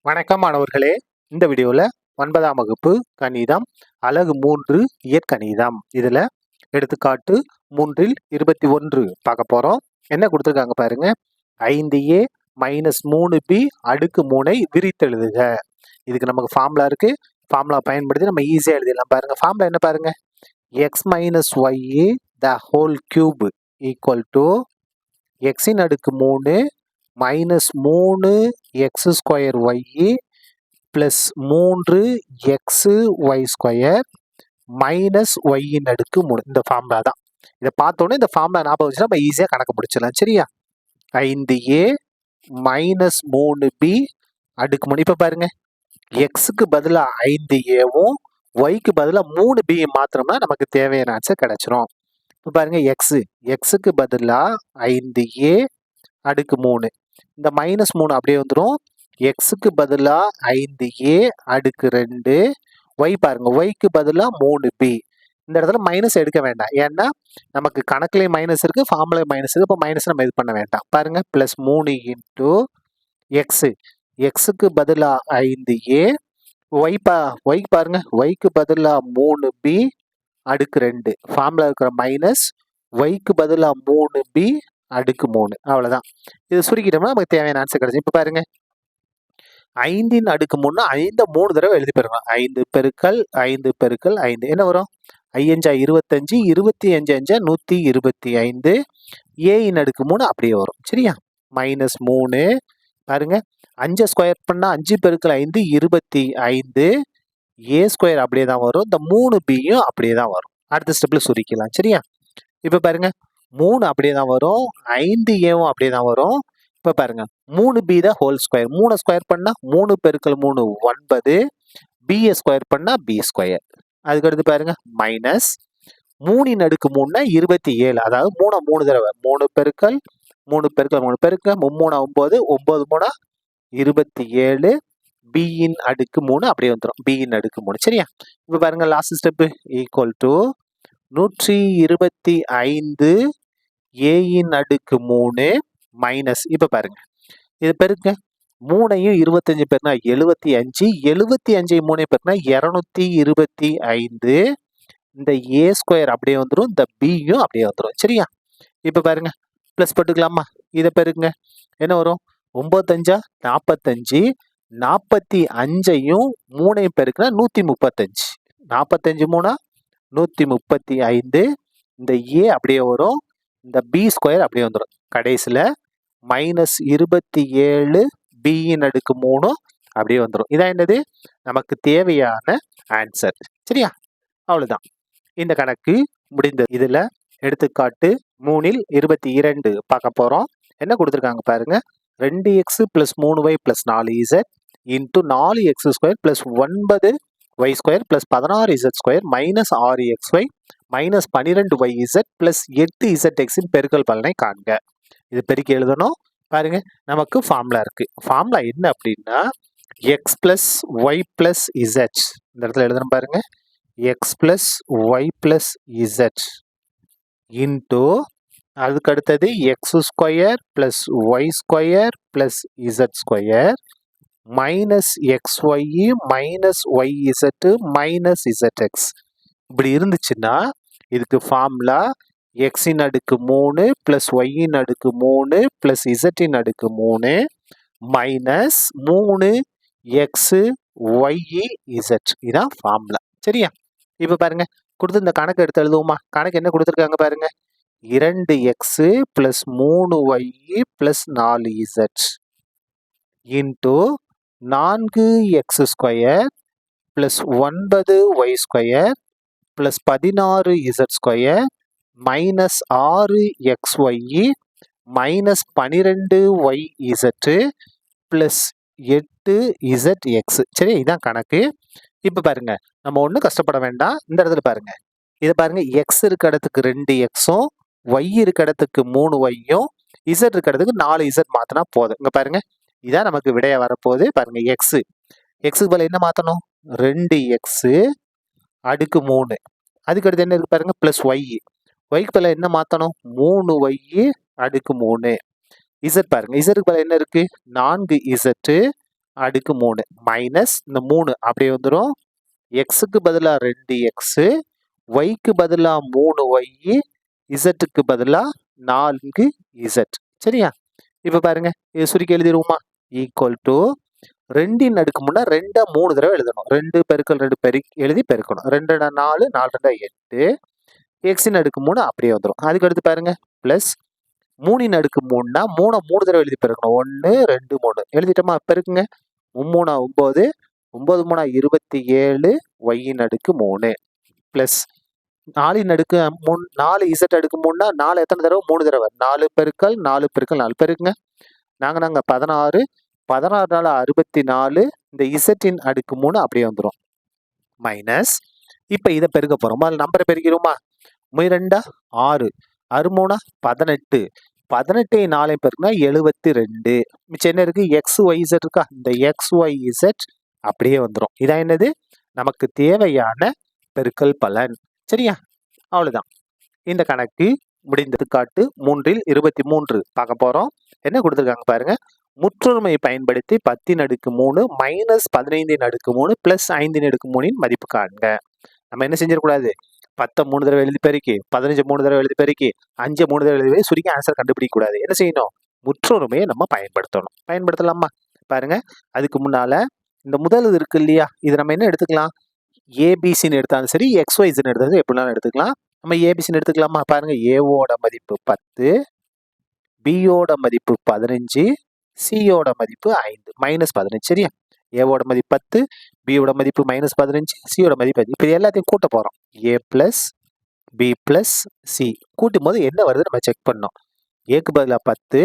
வணக்கம் மாணவர்களே. இந்த வீடியோவில் 9ஆம் வகுப்பு கணிதம் அலகு 3 இயற்கணிதம் இதில் எடுத்துக்காட்டு 3 21 பார்க்க போகிறோம். என்ன கொடுத்துருக்காங்க பாருங்க. 5a மைனஸ் 3b அடுக்கு 3 விரித்தெழுதுக. இதுக்கு நமக்கு ஃபார்முலா இருக்கு. ஃபார்முலா பயன்படுத்தி நம்ம ஈஸியாக எழுதிடலாம். பாருங்க ஃபார்முலா என்ன பாருங்க. x minus y the whole cube equal to எக்ஸின் அடுக்கு 3 minus 3 x square y plus 3 x y square minus ஒய்யின் அடுக்கு 3. இந்த ஃபார்முலா தான். இதை பார்த்தோன்னே இந்த ஃபார்முலா ஞாபகம் வச்சுன்னா நம்ம ஈஸியாக கணக்கு பிடிச்சிடலாம். சரியா? 5a மைனஸ் 3b அடுக்கு 3. இப்போ பாருங்க, எக்ஸுக்கு பதிலாக 5aவும் ஒய்க்கு பதிலாக 3b மாத்திரம்னா நமக்கு தேவையான ஆன்சர் கிடைச்சிரும். இப்போ பாருங்க, எக்ஸுக்கு பதிலாக 5a அடுக்கு 3, இந்த மைனஸ் 3 அப்படியே வந்துடும். எக்ஸுக்கு பதிலாக 5a அடுக்கு 2, ஒய் பாருங்க, ஒய்க்கு பதிலாக 3b. இந்த இடத்துல மைனஸ் எடுக்க வேண்டாம், ஏன்னா நமக்கு கணக்குலேயே மைனஸ் இருக்கு, ஃபார்முலேயே மைனஸ் இருக்கு. இப்போ மைனஸ் நம்ம இது பண்ண வேண்டாம். பாருங்க, பிளஸ் 3 இன்ட்டு எக்ஸுக்கு பதிலாக 5a, ஒய்க்கு பாருங்க, ஒய்க்கு பதிலாக 3b அடுக்கு 2, ஃபார்முலா இருக்கிற மைனஸ் ஒய்க்கு பதிலாக 3b அடுக்கு 3. அவ்வளோதான். இது சுருக்கிட்டோம்னா நமக்கு தேவையான ஆன்சர் கிடைச்சு. இப்போ பாருங்க, 5 அடுக்கு 3 5 3 தடவை எழுதி பெருங்க. 5 பெருக்கல் 5 பெருக்கல் 5 என்ன வரும்? 5 25, 25 125. ஏயின் அடுக்கு 3 அப்படியே வரும். சரியா? மைனஸ் 3 பாருங்க, 5 ஸ்கொயர் பண்ணால் 5 பெருக்கல் 5 25. ஏ ஸ்கொயர் அப்படியே தான் வரும். இந்த 3பியும் அப்படியே தான் வரும். அடுத்த ஸ்டெப்ல சுருக்கலாம். சரியா? இப்போ பாருங்க, 3 அப்படியே தான் வரும், 5ஏவும் அப்படியே தான் வரும். இப்போ பாருங்க, 3b தான் ஹோல் ஸ்கொயர். 3 ஸ்கொயர் பண்ணா 3 பெருக்கல் 3 9, b ஸ்கொயர் பண்ணா b ஸ்கொயர். அதுக்கடுத்து பாருங்க, மைனஸ் 3 அடுக்கு 3 27, அதாவது 3 தடவை 3 பெருக்கல் 3 பெருக்கல் 3 பெருக்கல் 3 9, 9 27, b அடுக்கு 3 அப்படியே வந்துடும். b அடுக்கு 3. சரியா? இப்போ பாருங்க, லாஸ்ட் ஸ்டெப் ஈக்குவல் டு 125 ஏயின் அடுக்கு 3 மைனஸ், இப்போ பாருங்க, இது பெருக்க 3ஐயும் 25 பெருனா 75, 75 3 பெருனா 225. இந்த ஏ ஸ்கொயர் அப்படியே வந்துடும், இந்த பியும் அப்படியே வந்துடும். சரியா? இப்போ பாருங்க, பிளஸ் போட்டுக்கலாமா? இதை பெருங்க, என்ன வரும்? 9 45, 45ஐயும் 3ஐயும் பெருக்குனா 135. 45 3 135. இந்த ஏ அப்படியே வரும், இந்த பி ஸ்கொயர் அப்படியே வந்துடும். கடைசியில் மைனஸ் 27 பியின் அடுக்கு 3 அப்படியே வந்துடும். இதான் என்னது? நமக்கு தேவையான ஆன்சர். சரியா? அவ்வளோதான். இந்த கணக்கு முடிந்தது. இதில் எடுத்துக்காட்டு 3 22 பார்க்க போகிறோம். என்ன கொடுத்துருக்காங்க பாருங்க. 2x + 3y + 4z into 4x square + 9y square + 16z square minus 6xy minus 12yz + 8zx பெருக்கல் பலனை காண்க. இது பெருக்கி எழுதணும். பாருங்க, நமக்கு ஃபார்முலா இருக்கு. ஃபார்முலா என்ன அப்படின்னா, x + y + z. இந்த இடத்துல எழுதணும் பாருங்க, x + y + z இன்ட்டு அதுக்கு அடுத்தது x square + y square + z square minus xy minus yz minus zx. இப்படி இருந்துச்சுன்னா இதுக்கு ஃபார்முலா எக்ஸின் அடுக்கு 3 + ஒய்யின் அடுக்கு 3 + இசட்டின் அடுக்கு 3 மைனஸ் 3x ஒய் இசட். இதான் ஃபார்முலா. சரியா? இப்போ பாருங்க, கொடுத்து இந்த கணக்கு எடுத்து எழுதுவோமா? கணக்கு என்ன கொடுத்துருக்காங்க பாருங்க. 2x + 3y + 4z into 4x square + 9y square + 16z square minus 6xy minus 12yz + 8zx. சரி, இதான் கணக்கு. இப்போ பாருங்க, நம்ம ஒன்றும் கஷ்டப்பட வேண்டாம். இந்த இடத்துல பாருங்க, இதை பாருங்க, எக்ஸ் இருக்க இடத்துக்கு 2xம், ஒய் இருக்க இடத்துக்கு 3yயும், இசட் இருக்க இடத்துக்கு 4z மாத்தினா போதும். இங்க பாருங்க, இதான் நமக்கு விடையா வரப்போகுது. பாருங்க, எக்ஸுக்கு பதில் என்ன மாற்றணும்? 2x அடுக்கு 3. அதுக்கு அடுத்து என்ன இருக்கு பாருங்க, ப்ளஸ் ஒய்க்கு பதில் என்ன மாற்றணும்? 3y அடுக்கு 3. இசட் பாருங்க, இசட்டுக்கு பதில் என்ன இருக்கு? 4z அடுக்கு 3 மைனஸ் இந்த 3 அப்படியே வந்துடும். எக்ஸுக்கு பதிலாக 2x, ஒய்க்கு பதிலாக 3y, இசட்டுக்கு பதிலாக 4z. சரியா? இப்போ பாருங்க, இது சுருக்கி எழுதிடுவோமா? ஈக்குவல் டு 2 அடுக்கு முன்னா 2 3 தடவை எழுதணும். 2 பெருக்கல் 2 எழுதி பெருக்கணும். 2 4, 4 8, எக்ஸின் அடுக்கு 3 அப்படியே வந்துடும். அதுக்கு அடுத்து பாருங்க, பிளஸ் 3 அடுக்கு 3னா 3 3 தடவை எழுதி பெருக்கணும். 1 2 3 எழுதிட்டோமா? பெருக்குங்க. 3 9, 9 3 27, ஒய்யின் அடுக்கு 3 பிளஸ் 4 அடுக்கு 3, 4 இசட் அடுக்கு 3னா 4 எத்தனை தடவை? 3 தடவை. 4 பெருக்கல் 4 பெருக்கல் 4 பெருக்குங்க. நாங்க 16, 16 4 64, இந்த இசட்டின் அடுக்கு 3 அப்படியே வந்துடும். மைனஸ் இப்போ இதை பெருக்க போறோம். அதில் நம்பரை பெருக்கிறோமா? 2 6, 6 18, 18 4 பெருக்குனா 72. மிச்சம் என்ன இருக்கு? எக்ஸ் ஒய் இசட் இருக்கா? இந்த எக்ஸ் ஒய் இசட் அப்படியே வந்துடும். இதான் என்னது? நமக்கு தேவையான பெருக்கல் பலன். சரியா? அவ்வளவுதான். இந்த கணக்கு முடிந்தது. காட்டு 3 23 பார்க்க போறோம். என்ன கொடுத்துருக்காங்க பாருங்க. முற்றொருமையை பயன்படுத்தி 10 அடுக்கு 3 மைனஸ் 15 அடுக்கு 3 பிளஸ் 5 அடுக்கு 3 மதிப்பு காண்க. நம்ம என்ன செஞ்சிடக்கூடாது? 10 3 தடவை எழுதி பெருக்கி, 15 3 தடவை எழுதி பெருக்கி, 5 3 தடவை எழுதி சுருக்கி ஆன்சர் கண்டுபிடிக்க கூடாது. என்ன செய்யணும்? முற்றொருமையை நம்ம பயன்படுத்தணும். பயன்படுத்தலாமா? பாருங்க, அதுக்கு முன்னால இந்த முதல் இது இருக்கு இல்லையா? இது நம்ம என்ன எடுத்துக்கலாம்? ஏபிசின்னு எடுத்தாலும் சரி, எக்ஸ்ஒய்ஸ்ன்னு எடுத்தாலும் எப்படினாலும் எடுத்துக்கலாம். நம்ம ஏபிசின்னு எடுத்துக்கலாமா? பாருங்க, ஏவோட மதிப்பு 10, பியோட மதிப்பு 15, சியோட மதிப்பு 5 மைனஸ் 15. சரியா? ஏவோட மதிப்பு 10, பியோட மதிப்பு மைனஸ் 15, சியோட மதிப்பு 5. இப்போ எல்லாத்தையும் கூட்ட போறோம். ஏ பிளஸ் பி பிளஸ் சி கூட்டும் போது என்ன வருது நம்ம செக் பண்ணோம். ஏக்கு பதிலாக 10,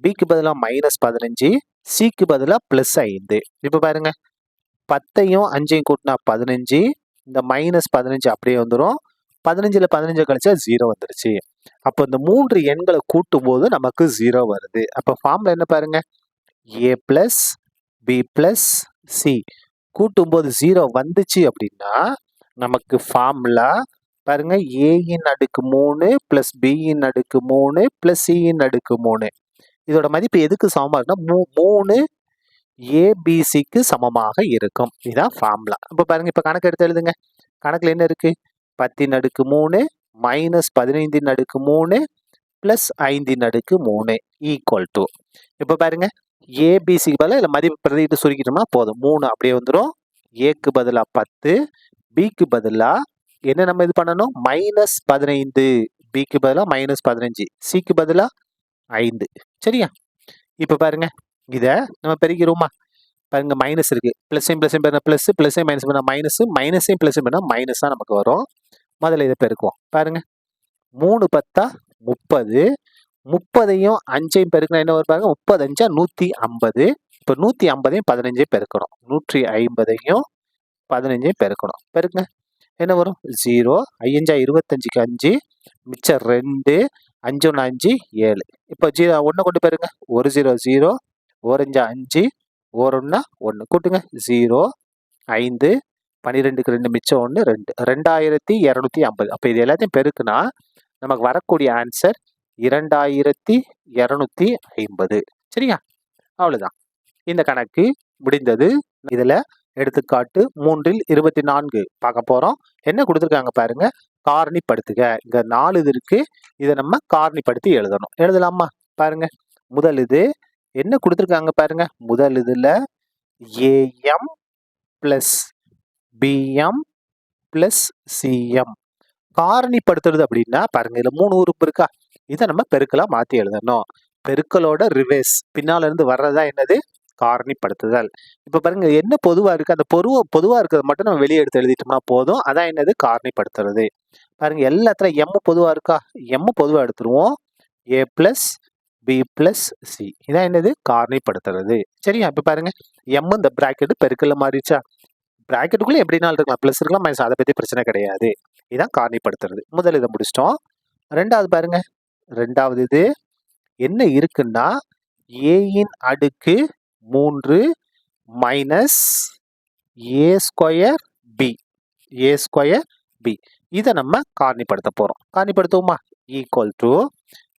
பிக்கு பதிலாக மைனஸ் 15, சிக்கு பதிலாக பிளஸ் 5. இப்போ பாருங்க, 10ஐயும் 5ஐயும் கூட்டினா 15, இந்த மைனஸ் 15 அப்படியே வந்துடும். 15ல் 15 கழிச்சா 0 வந்துருச்சு. அப்போ இந்த 3 எண்களை கூட்டும் போது நமக்கு 0 வருது. அப்போ ஃபார்ம்ல என்ன பாருங்க, ஏ பிளஸ் பி பிளஸ் சி கூட்டும் போது 0 வந்துச்சு அப்படின்னா நமக்கு ஃபார்முலா பாருங்க, ஏயின் அடுக்கு 3 பிளஸ் பியின் அடுக்கு 3 பிளஸ் சியின் அடுக்கு 3. இதோட மதிப்பு எதுக்கு சமமா இருக்குன்னா 3 ஏபிசிக்கு சமமாக இருக்கும். இதுதான் ஃபார்முலா. இப்போ பாருங்க, இப்போ கணக்கு எடுத்து எழுதுங்க. கணக்குல என்ன இருக்கு? 10 அடுக்கு 3 மைனஸ் 15 அடுக்கு 3 பிளஸ் 5 அடுக்கு 3 ஈக்குவல் டு. இப்போ பாருங்க, ஏபிசிக்கு பதிலாக இல்லை மதிப்பு பிரதிட்டு சுருக்கிட்டோம்னா போதும். 3 அப்படியே வந்துடும். ஏக்கு பதிலாக 10, பிக்கு பதிலாக என்ன நம்ம இது பண்ணணும்? மைனஸ் 15, பிக்கு பதிலாக மைனஸ் 15, சிக்கு பதிலாக 5. சரியா? இப்போ பாருங்க, இதை நம்ம பெருக்கிறோமா? பாருங்க, மைனஸ் இருக்கு. பிளஸையும் பிளஸையும் பண்ண பிளஸ், பிளஸையும் மைனஸ் பண்ண மைனஸ், மைனஸையும் பிளஸையும் பண்ண மைனஸ் தான் நமக்கு வரும். முதல்ல இதை பெருக்குவோம். பாருங்க, 3 10 30, 30ஐயும் 5ஐயும் பெருக்கினா என்ன வரும் பாருங்க? 30 5 150. இப்போ 150ஐயும் 15ஐயும் பெருக்கணும். 150ஐயும் 15ஐயும் பெருக்கணும். பெருக்குங்க, என்ன வரும்? 0. 5 25க்கு 5, மிச்சம் 2, 5 1 5 7. இப்போ 1 கொண்டு பாருங்க, 1 0 0, 1 5 5, 1 1 1 கூட்டுங்க. 0 5, 12க்கு 2 மிச்சம் 1 2, 2250. அப்போ இது எல்லாத்தையும் பெருக்குனா நமக்கு வரக்கூடிய ஆன்சர் 2250. சரியா? அவ்வளவுதான். இந்த கணக்கு முடிந்தது. இதுல எடுத்துக்காட்டு 3 24 பார்க்க போறோம். என்ன கொடுத்துருக்காங்க பாருங்க, காரணிப்படுத்துக. இங்க 4 இது இருக்கு, இதை நம்ம காரணிப்படுத்தி எழுதணும். எழுதலாமா? பாருங்க, முதல் இது என்ன கொடுத்துருக்காங்க பாருங்க. முதல் இதுல am plus bm plus cm காரணிப்படுத்துறது அப்படின்னா பாருங்க, இதுல 3 உறுப்பு இருக்கா? இதை நம்ம பெருக்கலா மாத்தி எழுதணும். பெருக்கலோட ரிவர்ஸ் பின்னால இருந்து வர்றதா என்னது? காரணிப்படுத்துதல். இப்ப பாருங்க, என்ன பொதுவா இருக்கு? அந்த பொதுவா இருக்கிறத மட்டும் நம்ம வெளியே எடுத்து எழுதிட்டோம்னா போதும். அதான் என்னது? காரணிப்படுத்துறது. பாருங்க, எல்லாத்துல எம் பொதுவா இருக்கா? எம் பொதுவா எடுத்துருவோம். ஏ பிளஸ் பி பிளஸ் சி இதான் என்னது? காரணிப்படுத்துறது. சரியா? இப்ப பாருங்க, எம் இந்த பிராக்கெட் பெருக்கல்ல மாறிடுச்சா? பிராக்கெட்டுக்குள்ள எப்படினாலும் இருக்கலாம், பிளஸ் இருக்கலாம், மைனஸ், அதை பத்தி பிரச்சனை கிடையாது. இதான் காரணிப்படுத்துறது. முதல் இதை முடிச்சிட்டோம். ரெண்டாவது பாருங்க, ரெண்டாவது இது என்ன இருக்குன்னா ஏயின் அடுக்கு 3 மைனஸ் ஏ ஸ்கொயர் பி, ஏ ஸ்கொயர் பி இதை நம்ம காரணிப்படுத்த போறோம். காரணிப்படுத்துவோமா? ஈக்குவல் டு,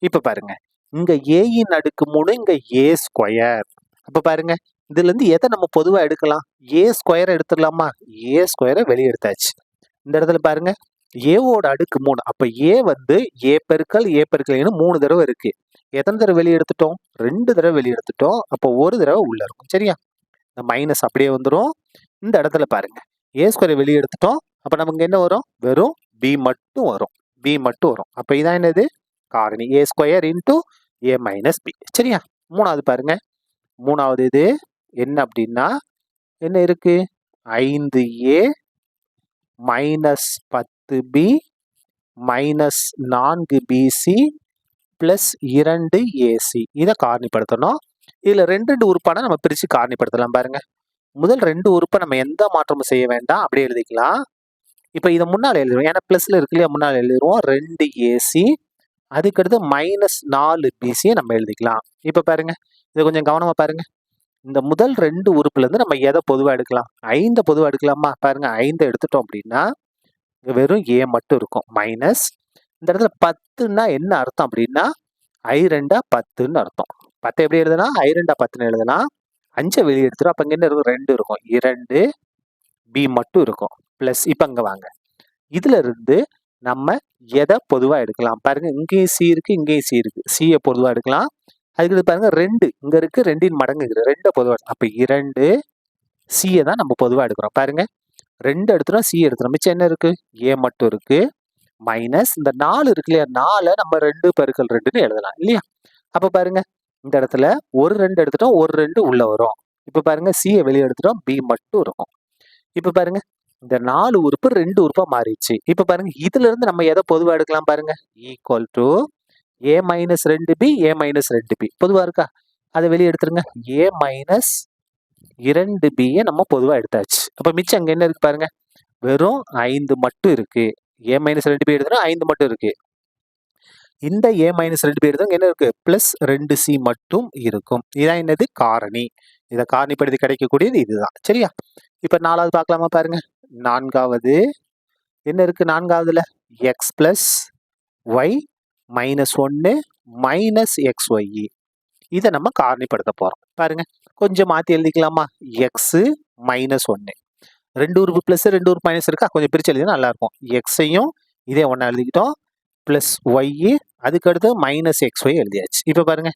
இப்ப பாருங்க, இங்க ஏயின் அடுக்கு 3, இங்க ஏ ஸ்கொயர். அப்ப பாருங்க, இதுலேருந்து எதை நம்ம பொதுவாக எடுக்கலாம்? ஏ ஸ்கொயரை எடுத்துடலாமா? ஏ ஸ்கொயரை வெளியே எடுத்தாச்சு. இந்த இடத்துல பாருங்க, ஏவோட அடுக்கு 3. அப்போ ஏ வந்து ஏ பெருக்கல் ஏன்னு 3 தடவை இருக்கு. எத்தனை தடவை வெளியே எடுத்துட்டோம்? 2 தடவை வெளியே எடுத்துட்டோம். அப்போ ஒரு தடவை உள்ள இருக்கும். சரியா? இந்த மைனஸ் அப்படியே வந்துடும். இந்த இடத்துல பாருங்க, ஏ ஸ்கொயரை வெளியே எடுத்துட்டோம். அப்போ நமக்கு என்ன வரும்? வெறும் பி மட்டும் வரும். பி மட்டும் வரும். அப்போ இதான் என்னது? காரணி ஏ square into a minus B. சரியா? மூணாவது பாருங்க, மூணாவது இது என்ன அப்படின்னா என்ன இருக்கு? 5a minus 10b minus 4bc plus 2ac. இதை காரணிப்படுத்தணும். இதுல 2 உறுப்பான நம்ம பிரிச்சு காரணிப்படுத்தலாம். பாருங்க, முதல் 2 உறுப்பை நம்ம எந்த மாற்றமும் செய்ய வேண்டாம், அப்படியே எழுதிக்கலாம். இப்போ இதை முன்னால் எழுதுவோம், ஏன்னா பிளஸ்ல இருக்கு இல்லையா, முன்னால் எழுதுவோம். 2ac அதுக்கடுத்து மைனஸ் 4bc நம்ம எழுதிக்கலாம். இப்போ பாருங்க, இதை கொஞ்சம் கவனமா பாருங்க. இந்த முதல் 2 உறுப்புல இருந்து நம்ம எதை பொதுவாக எடுக்கலாம்? 5 பொதுவாக எடுக்கலாமா? பாருங்க, 5 எடுத்துட்டோம் அப்படின்னா வெறும் ஏ மட்டும் இருக்கும். மைனஸ் இந்த இடத்துல 10ன்னா என்ன அர்த்தம் அப்படின்னா I2 10ன்னு அர்த்தம். 10 எப்படி எழுதுனா? I2 10ன்னு எழுதலாம். 5 வெளியே எடுத்துரும். அப்போ இங்க என்ன இருக்கும்? 2 இருக்கும். 2 பி மட்டும் இருக்கும். பிளஸ் இப்போ இங்க வாங்க, இதுல இருந்து நம்ம எதை பொதுவா எடுக்கலாம்? பாருங்க, இங்கேயும் சி இருக்கு, இங்கேயும் சி இருக்கு. சியை பொதுவா எடுக்கலாம். அதுக்கு பாருங்க 2 இங்க இருக்கு, 2 மடங்கு இருக்குது. 2 பொதுவா, அப்ப 2 சியை தான் நம்ம பொதுவா எடுக்கிறோம். பாருங்க, 2 எடுத்துறோம், சி எடுத்துறோம். மிச்சம் என்ன இருக்கு? ஏ மட்டும் இருக்கு. மைனஸ் இந்த 4 இருக்கு இல்லையா, 4 நம்ம 2 பெருக்கல் 2ன்னு எழுதலாம் இல்லையா? அப்ப பாருங்க, இந்த இடத்துல ஒரு 2 எடுத்துட்டோம், ஒரு 2 உள்ள வரும். இப்ப பாருங்க, சியை வெளியே எடுத்துட்டோம், பி மட்டும் இருக்கும். இப்ப பாருங்க, இந்த 4 உறுப்பு 2 உறுப்பா மாறிடுச்சு. இப்ப பாருங்க, இதுல இருந்து நம்ம எதை பொதுவா எடுக்கலாம்? பாருங்க, equal to A minus 2b A minus 2b பொதுவா இருக்கா? அதை வெளியே எடுத்துருங்க. ஏ மைனஸ் 2bயை நம்ம பொதுவா எடுத்தாச்சு. அப்ப மிச்சம் அங்க என்ன இருக்கு? பாருங்க, வெறும் 5 மட்டும் இருக்கு. ஏ மைனஸ் 2b எடுத்தா 5 மட்டும் இருக்கு. இந்த ஏ மைனஸ் 2b எடுத்தா என்ன இருக்கு? பிளஸ் 2c மட்டும் இருக்கும். இதான் என்னது? காரணி. இதை காரணிப்படுத்தி கிடைக்கக்கூடியது இதுதான். சரியா? இப்ப 4வது பார்க்கலாமா? பாருங்க, 4வது என்ன இருக்கு? 4வதுல x plus y minus 1 minus XY. இதை நம்ம காரணிப்படுத்த போறோம். பாருங்க, கொஞ்சம் மாத்தி எழுதிக்கலாமா? எக்ஸ் மைனஸ் 1, 2 உறுப்பு பிளஸ் 2 உறுப்பு மைனஸ் இருக்கா? கொஞ்சம் பிரிச்சு எழுதினா நல்லா இருக்கும். எக்ஸையும் இதே ஒன்னா எழுதிக்கிட்டோம், பிளஸ் ஒய் அதுக்கு அடுத்து மைனஸ் XY எழுதியாச்சு. இப்ப பாருங்க,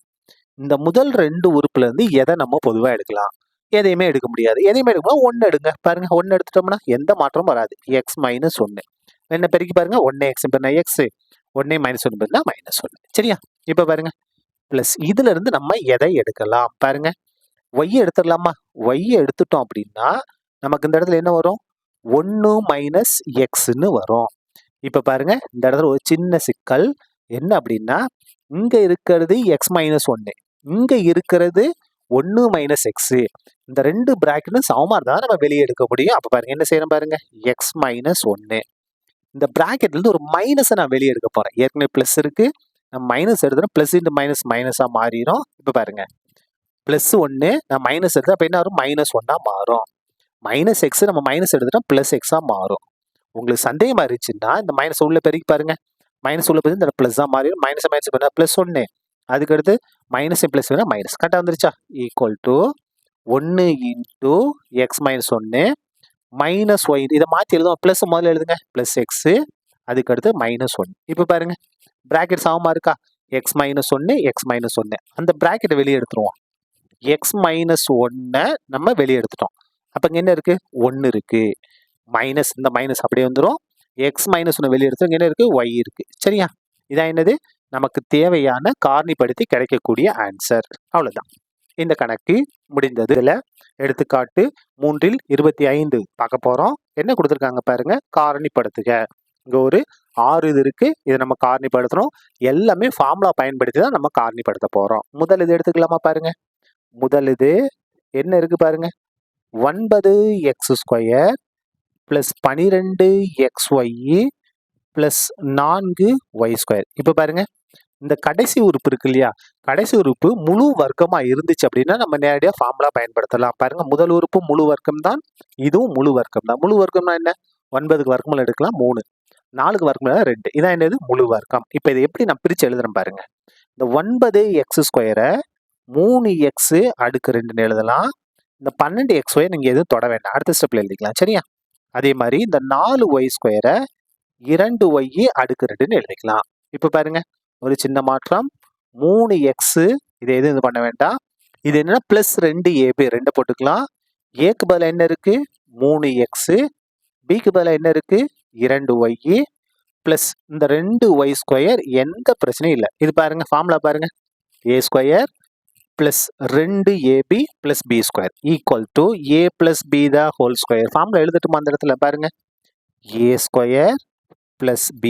இந்த முதல் 2 உறுப்புல இருந்து எதை நம்ம பொதுவா எடுக்கலாம்? எதையுமே எடுக்க முடியாது. எதையுமே எடுக்கணும், 1 எடுங்க. பாருங்க, 1 எடுத்துட்டோம்னா எந்த மாற்றமும் வராது. எக்ஸ் மைனஸ் 1 என்ன பெருக்கி பாருங்க, 1 எக்ஸ் எக்ஸ் 1 மைனஸ் 1 பண்ணா மைனஸ் 1. சரியா? இப்ப பாருங்க, பிளஸ் இதுல இருந்து நம்ம எதை எடுக்கலாம்? பாருங்க, ஒய் எடுத்துடலாமா? ஒய் எடுத்துட்டோம் அப்படின்னா நமக்கு இந்த இடத்துல என்ன வரும்? 1 மைனஸ் எக்ஸ்ன்னு வரும். இப்ப பாருங்க, இந்த இடத்துல ஒரு சின்ன சிக்கல் என்ன அப்படின்னா, இங்க இருக்கிறது எக்ஸ் மைனஸ் 1, இங்க இருக்கிறது 1 மைனஸ் எக்ஸ். இந்த 2 பிராக்கெட்டும் சமமா இருந்தா நம்ம வெளியே எடுக்க முடியும். அப்ப பாருங்க, என்ன செய்யறோம்? பாருங்க, எக்ஸ் மைனஸ் 1. இந்த பிராக்கெட்ல இருந்து ஒரு மைனஸை நான் வெளியே எடுக்க போறேன். ஏற்கனவே பிளஸ் இருக்கு, நான் மைனஸ் எடுத்துறேன். பிளஸ் இன்டு மைனஸ் மைனஸா மாறிடும். இப்ப பாருங்க, பிளஸ் 1 நான் மைனஸ் எடுத்தேன், அப்ப என்ன வரும்? மைனஸ் 1ஆ மாறும். மைனஸ் எக்ஸ் நம்ம மைனஸ் எடுத்துட்டோம், பிளஸ் எக்ஸா மாறும். உங்களுக்கு சந்தேகமா இருந்துச்சுன்னா இந்த மைனஸ் உள்ள பெருக்கி பாருங்க, மைனஸ் உள்ள பெருக்கி இந்த பிளஸ் தான் மாறிடும். மைனஸ் மைனஸ் பண்ணா பிளஸ் 1, அதுக்கடுத்து மைனஸ் பிளஸ் வேணா மைனஸ். கரெக்டாக வந்துருச்சா? Equal to 1 into x minus 1 minus y. இதை மாற்றி எழுதுவோம், பிளஸ் முதல்ல எழுதுங்க, பிளஸ் எக்ஸ் அதுக்கடுத்து மைனஸ் 1. இப்போ பாருங்க, பிராக்கெட் சமமா இருக்கா? X minus 1 X minus 1. அந்த பிராக்கெட்டை வெளியே எடுத்துருவோம். எக்ஸ் மைனஸ் 1 நம்ம வெளியே எடுத்துட்டோம். அப்போ இங்கே என்ன இருக்கு? 1 இருக்கு. மைனஸ் இந்த மைனஸ் அப்படியே வந்துடும். எக்ஸ் மைனஸ் 1 வெளியே எடுத்து என்ன இருக்கு? ஒய் இருக்கு. சரியா? இதான் என்னது? நமக்கு தேவையான காரணிப்படுத்தி கிடைக்கக்கூடிய ஆன்சர். அவ்வளவுதான். இந்த கணக்கு முடிந்தது. இதுல எடுத்துக்காட்டு 3ல் 25 பார்க்க போறோம். என்ன கொடுத்துருக்காங்க பாருங்க, காரணிப்படுத்துக. இங்க ஒரு 6 இது இருக்கு, இதை நம்ம காரணிப்படுத்துறோம். எல்லாமே ஃபார்முலா பயன்படுத்தி தான் நம்ம காரணிப்படுத்த போறோம். முதல் இது எடுத்துக்கலாமா? பாருங்க, முதல் இது என்ன இருக்கு பாருங்க, 9x² plus 12xy plus 4y². இப்ப பாருங்க, இந்த கடைசி உறுப்பு இருக்கு இல்லையா, கடைசி உறுப்பு முழு வர்க்கமா இருந்துச்சு அப்படின்னா நம்ம நேரடியா ஃபார்முலா பயன்படுத்தலாம். பாருங்க, முதல் உறுப்பு முழு வர்க்கம் தான், இதுவும் முழு வர்க்கம் தான். முழு வர்க்கம்னா என்ன? 9க்கு வர்க்கமும் எடுக்கலாம் 3, 4க்கு வர்க்கமும் 2. இதான் என்னது? முழு வர்க்கம். இப்ப இதை எப்படி நான் பிரிச்சு எழுதுறேன் பாருங்க, இந்த 9x² 3x அடுக்கு 2ன்னு எழுதலாம். இந்த 12xy நீங்கள் எதுவும் தொட வேண்டாம், அடுத்த ஸ்டெப்பில் எழுதிக்கலாம். சரியா? அதே மாதிரி இந்த 4y² 2y அடுக்கு 2ன்னு எழுதிக்கலாம். இப்போ பாருங்க, ஒரு சின்ன மாற்றம். 3x, இது எதுவும் இது பண்ண வேண்டாம். இது என்னன்னா ப்ளஸ் 2ab 2 போட்டுக்கலாம். ஏக்கு பதிலாக என்ன இருக்கு? 3x. பிக்கு பதிலாக என்ன இருக்கு? 2y ப்ளஸ் இந்த 2y² எந்த பிரச்சனையும் இல்லை. இது பாருங்க, ஃபார்முலா பாருங்க. a² plus 2ab plus b² equal to a plus b the whole square. Formula எழுதட்டுமா அந்த இடத்துல? பாருங்க, a² plus b²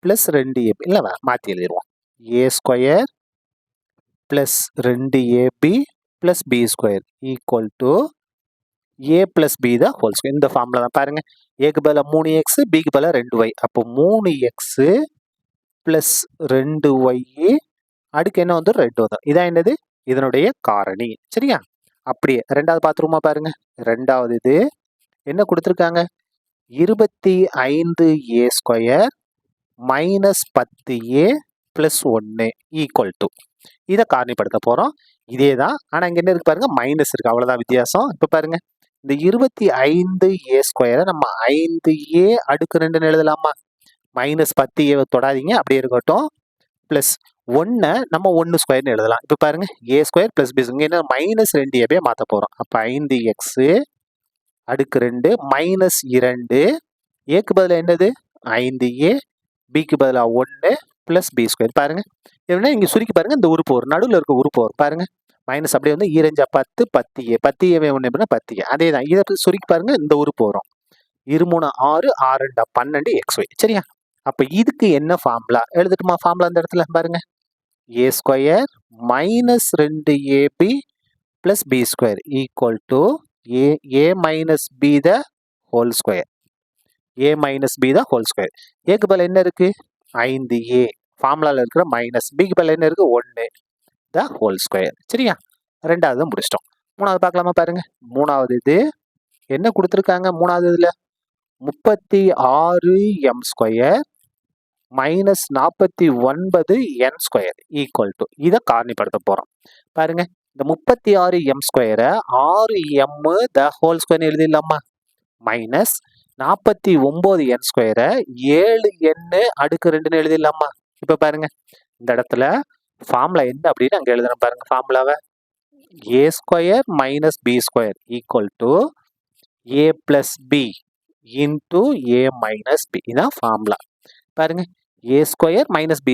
plus 2ab. இல்லை, மாற்றி எழுதிடுவோம். a² plus 2ab plus b² equal to a plus b the whole square. இந்த formula தான் பாருங்க. ஏக்கு பதிலாக 3x, பிக்கு பதிலாக 2y. அப்போ 3x ப்ளஸ் 2y அடுக்கு என்ன வந்து 2 தான். இதான் என்னது? இதனுடைய காரணி. சரியா? அப்படியே ரெண்டாவது பார்த்துருமா பாருங்க. ரெண்டாவது இது என்ன கொடுத்துருக்காங்க? 25a² minus 10a plus 1 equal to. இதை காரணிப்படுத்த போகிறோம். இதே தான், ஆனால் இங்கே என்ன இருக்கு பாருங்க, மைனஸ் இருக்கு, அவ்வளோதான் வித்தியாசம். இப்போ பாருங்க, இந்த 25a² நம்ம 5a அடுக்கு 2ன்னு எழுதலாமா? மைனஸ் 10a தொடாதீங்க, அப்படியே இருக்கட்டும். ப்ளஸ் 1 நம்ம 1² எழுதலாம். இப்போ பாருங்க, a² ப்ளஸ் b இங்கே என்ன மைனஸ் 2ab மாற்ற போகிறோம். அப்போ 5x அடுக்கு 2 மைனஸ் 2 ஏக்கு பதிலாக என்னது? 5a, பிக்கு பதிலாக 1 ப்ளஸ் b² பாருங்க. எப்படின்னா இங்கே சுருக்கி பாருங்க, இந்த உறுப்பு வரும், நடுவில் இருக்க உறுப்பு வரும் பாருங்க. மைனஸ் அப்படியே வந்து 2 10 10a 10a 1 எப்படின்னா 10a. அதே தான், இதை சுருக்கி பாருங்க, இந்த உறுப்பு வரும். 2 3 6 6 2 12xy. சரியா? அப்போ இதுக்கு என்ன ஃபார்முலா எழுதட்டுமா? ஃபார்முலா அந்த இடத்துல பாருங்க, a² minus 2ab plus b² equal to a minus b the whole square. a minus b the whole square. ஏக்கு பதில் என்ன இருக்கு? 5a. ஃபார்முலாவில் இருக்கிற மைனஸ். பிக்கு பதில் என்ன இருக்கு? 1 த ஹோல் ஸ்கொயர். சரியா? ரெண்டாவது முடிச்சிட்டோம். மூணாவது பார்க்கலாமா பாருங்க. மூணாவது இது என்ன கொடுத்துருக்காங்க? மூணாவது இதில் 36m² minus 49n² equal to. இதை காரணிப்படுத்த போகிறோம். பாருங்க, இந்த 36m² 6m த ஹோல் ஸ்கொயர்னு எழுதிடலாமா? மைனஸ் 49n² 7n அடுக்கு 2ன்னு எழுதிடலாமா? இப்போ பாருங்க, இந்த இடத்துல ஃபார்முலா என்ன அப்படின்னு அங்கே எழுதுறேன் பாருங்க. ஃபார்முலாவை a² minus b² equal to a plus b into a minus b. இதான் ஃபார்முலா. பாருங்க, a² minus b²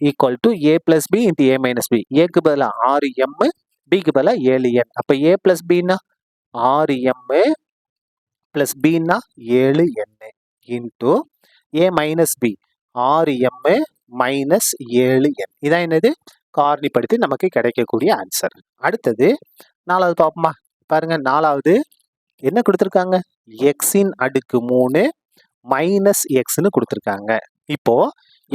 equal to a plus b into a minus b. ஏக்கு பதிலாக 6m, பிக்கு பதிலாக 7n. அப்போ a ப்ளஸ் bனா 6m ப்ளஸ் bனா 7n into a minus b 6m minus 7n. இதான் என்னது? காரணிப்படுத்தி நமக்கு கிடைக்கக்கூடிய ஆன்சர். அடுத்தது நாலாவது பார்ப்போமா? பாருங்க, நாலாவது என்ன கொடுத்துருக்காங்க? எக்ஸின் அடுக்கு 3 மைனஸ் எக்ஸ்ன்னு கொடுத்துருக்காங்க. இப்போ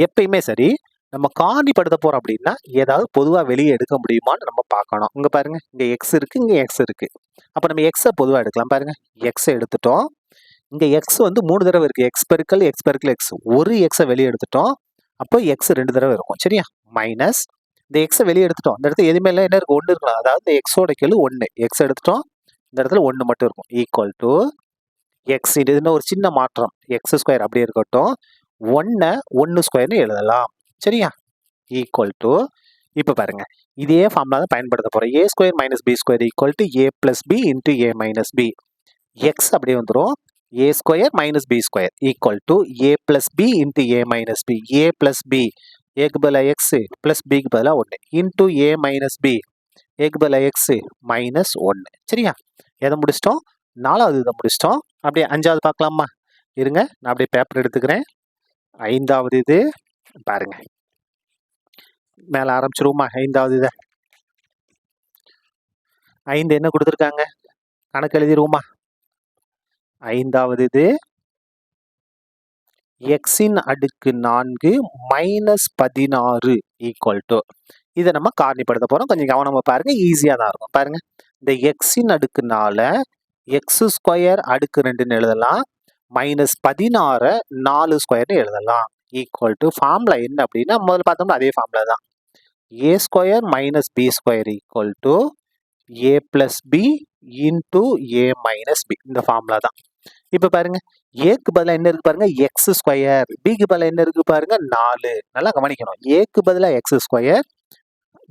எப்பயுமே சரி, நம்ம காரணிப்படுத்த போறோம் அப்படின்னா ஏதாவது பொதுவாக வெளியே எடுக்க முடியுமான்னு நம்ம பார்க்கணும். இங்க பாருங்க, இங்க எக்ஸ் இருக்கு, இங்க எக்ஸ் இருக்கு. அப்போ நம்ம எக்ஸை பொதுவாக எடுக்கலாம். பாருங்க, எக்ஸை எடுத்துட்டோம். இங்க எக்ஸ் வந்து 3 தடவை இருக்கு. எக்ஸ் பெருக்கல் எக்ஸ் பெருக்கல் எக்ஸ். ஒரு எக்ஸை வெளியே எடுத்துட்டோம். அப்போ எக்ஸ் 2 தடவை இருக்கும். சரியா? மைனஸ் இந்த எக்ஸை வெளியே எடுத்துட்டோம். இந்த இடத்துல எதுவுமே இல்லை, என்ன இருக்கு? 1 இருக்கலாம். அதாவது இந்த எக்ஸோட கெழு 1. எக்ஸ் எடுத்துட்டோம், இந்த இடத்துல 1 மட்டும் இருக்கும். Equal to X. இதுன்னு ஒரு சின்ன மாற்றம், x² அப்படியே இருக்கட்டும். 1 எழுதலாம். சரியா? ஈக்குவல் டு, இப்போ பாருங்க, இதே ஃபார்முலா தான் பயன்படுத்த போகிறோம். a² minus b² equal to a plus b into a minus b. X அப்படியே வந்துடும். a² minus b² equal to a plus b into a minus b. a plus b ஏக்கு பதிலாக எக்ஸ் ப்ளஸ் பிக்கு பதிலாக 1 into a minus b. ஏக்கு பதிலாக X minus 1. சரியா? எதை முடிச்சிட்டோம்? நாலாவது இதை முடிச்சிட்டோம். அப்படியே அஞ்சாவது பார்க்கலாமா? இருங்க, நான் அப்படியே பேப்பர் எடுத்துக்கிறேன். ஐந்தாவது இது பாருங்க, மேலே ஆரம்பிச்சிருவோமா? ஐந்தாவது இதை 5 என்ன கொடுத்துருக்காங்க? கணக்கு எழுதிருவோமா? ஐந்தாவது இது எக்ஸின் அடுக்கு 4 மைனஸ் 16 ஈக்குவல் டு. இதை நம்ம காரணிப்படுத்த போகிறோம். கொஞ்சம் கவனமாக பாருங்க, ஈஸியாக தான் இருக்கும். பாருங்க, இந்த எக்ஸின் அடுக்கு 4 x² அடுக்கு 2ன்னு எழுதலாம். மைனஸ் 16 4² எழுதலாம். ஈக்குவல் டு ஃபார்முலா என்ன அப்படின்னா முதல்ல பார்த்தோம்னா அதே ஃபார்முலா தான். a² minus b² equal to a plus b into a minus b. இந்த ஃபார்முலா தான். இப்போ பாருங்க, ஏக்கு பதிலாக என்ன இருக்கு பாருங்க, எக்ஸ் ஸ்கொயர். பிக்கு பதிலாக என்ன இருக்கு பாருங்க, 4. நல்லா கவனிக்கணும். ஏக்கு பதிலாக எக்ஸ் ஸ்கொயர்,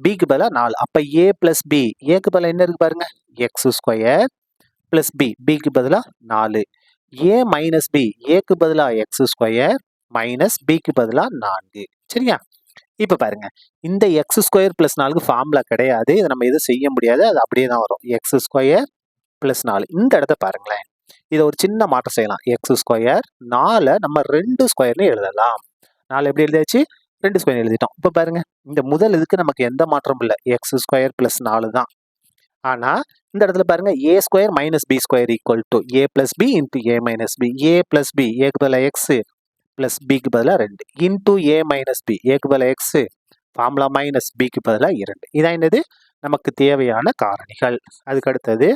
பிக்கு பதிலாக 4. அப்போ ஏ பிளஸ் பி, ஏக்கு பதிலாக என்ன இருக்கு பாருங்க, எக்ஸ் ஸ்கொயர் பிளஸ் பி, பிக்கு பதிலாக 4. ஏ மைனஸ் பி, ஏக்கு பதிலாக எக்ஸ் ஸ்கொயர் மைனஸ் பிக்கு பதிலாக 4. சரியா? இப்போ பாருங்க, இந்த எக்ஸ் ஸ்கொயர் பிளஸ் 4 ஃபார்முலா கிடையாது. இதை நம்ம எதுவும் செய்ய முடியாது, அது அப்படியே தான் வரும். X square plus 4. இந்த இடத்த பாருங்களேன், இதை ஒரு சின்ன மாற்றம் செய்யலாம். எக்ஸ் ஸ்கொயர் 4 நம்ம 2 ஸ்கொயர்னு எழுதலாம். 4 எப்படி எழுதியாச்சு, 2 ஸ்கொயர் எழுதிட்டோம். இப்போ பாருங்க, இந்த முதல் இதுக்கு நமக்கு எந்த மாற்றமும் இல்லை, எக்ஸ் ஸ்கொயர் பிளஸ் 4 தான். ஆனால் இந்த இடத்துல பாருங்க, a square minus b square equal to a plus b into a minus b. A plus b, ஏக்கு பதிலாக எக்ஸ் பிளஸ் பிக்கு பதிலாக 2 இன்டூ ஏ மைனஸ் பி, ஏக்கு பதிலாக எக்ஸ் ஃபார்முலா மைனஸ் பிக்கு பதிலாக 2. இதான் என்னது, நமக்கு தேவையான காரணிகள். அதுக்கு அடுத்தது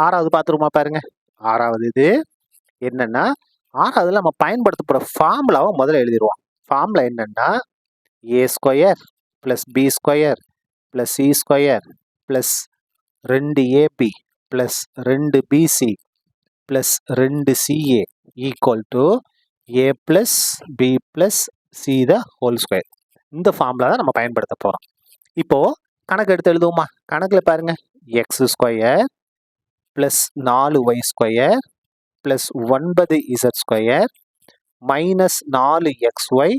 6வது பார்த்துருமா பாருங்க. 6வது இது என்னன்னா, 6வதுல நம்ம பயன்படுத்த போகிற ஃபார்முலாவை முதல்ல எழுதிடுவோம். ஃபார்முலா என்னன்னா, a square plus b square plus c square plus 2ab plus 2bc plus 2ca equal to a plus b plus c the whole square. இந்த ஃபார்முலா தான் நம்ம பயன்படுத்த போகிறோம். இப்போது கணக்கு எடுத்து எழுதுவோமா. கணக்கில் பாருங்க, X square plus 4y square plus 9z square minus 4xy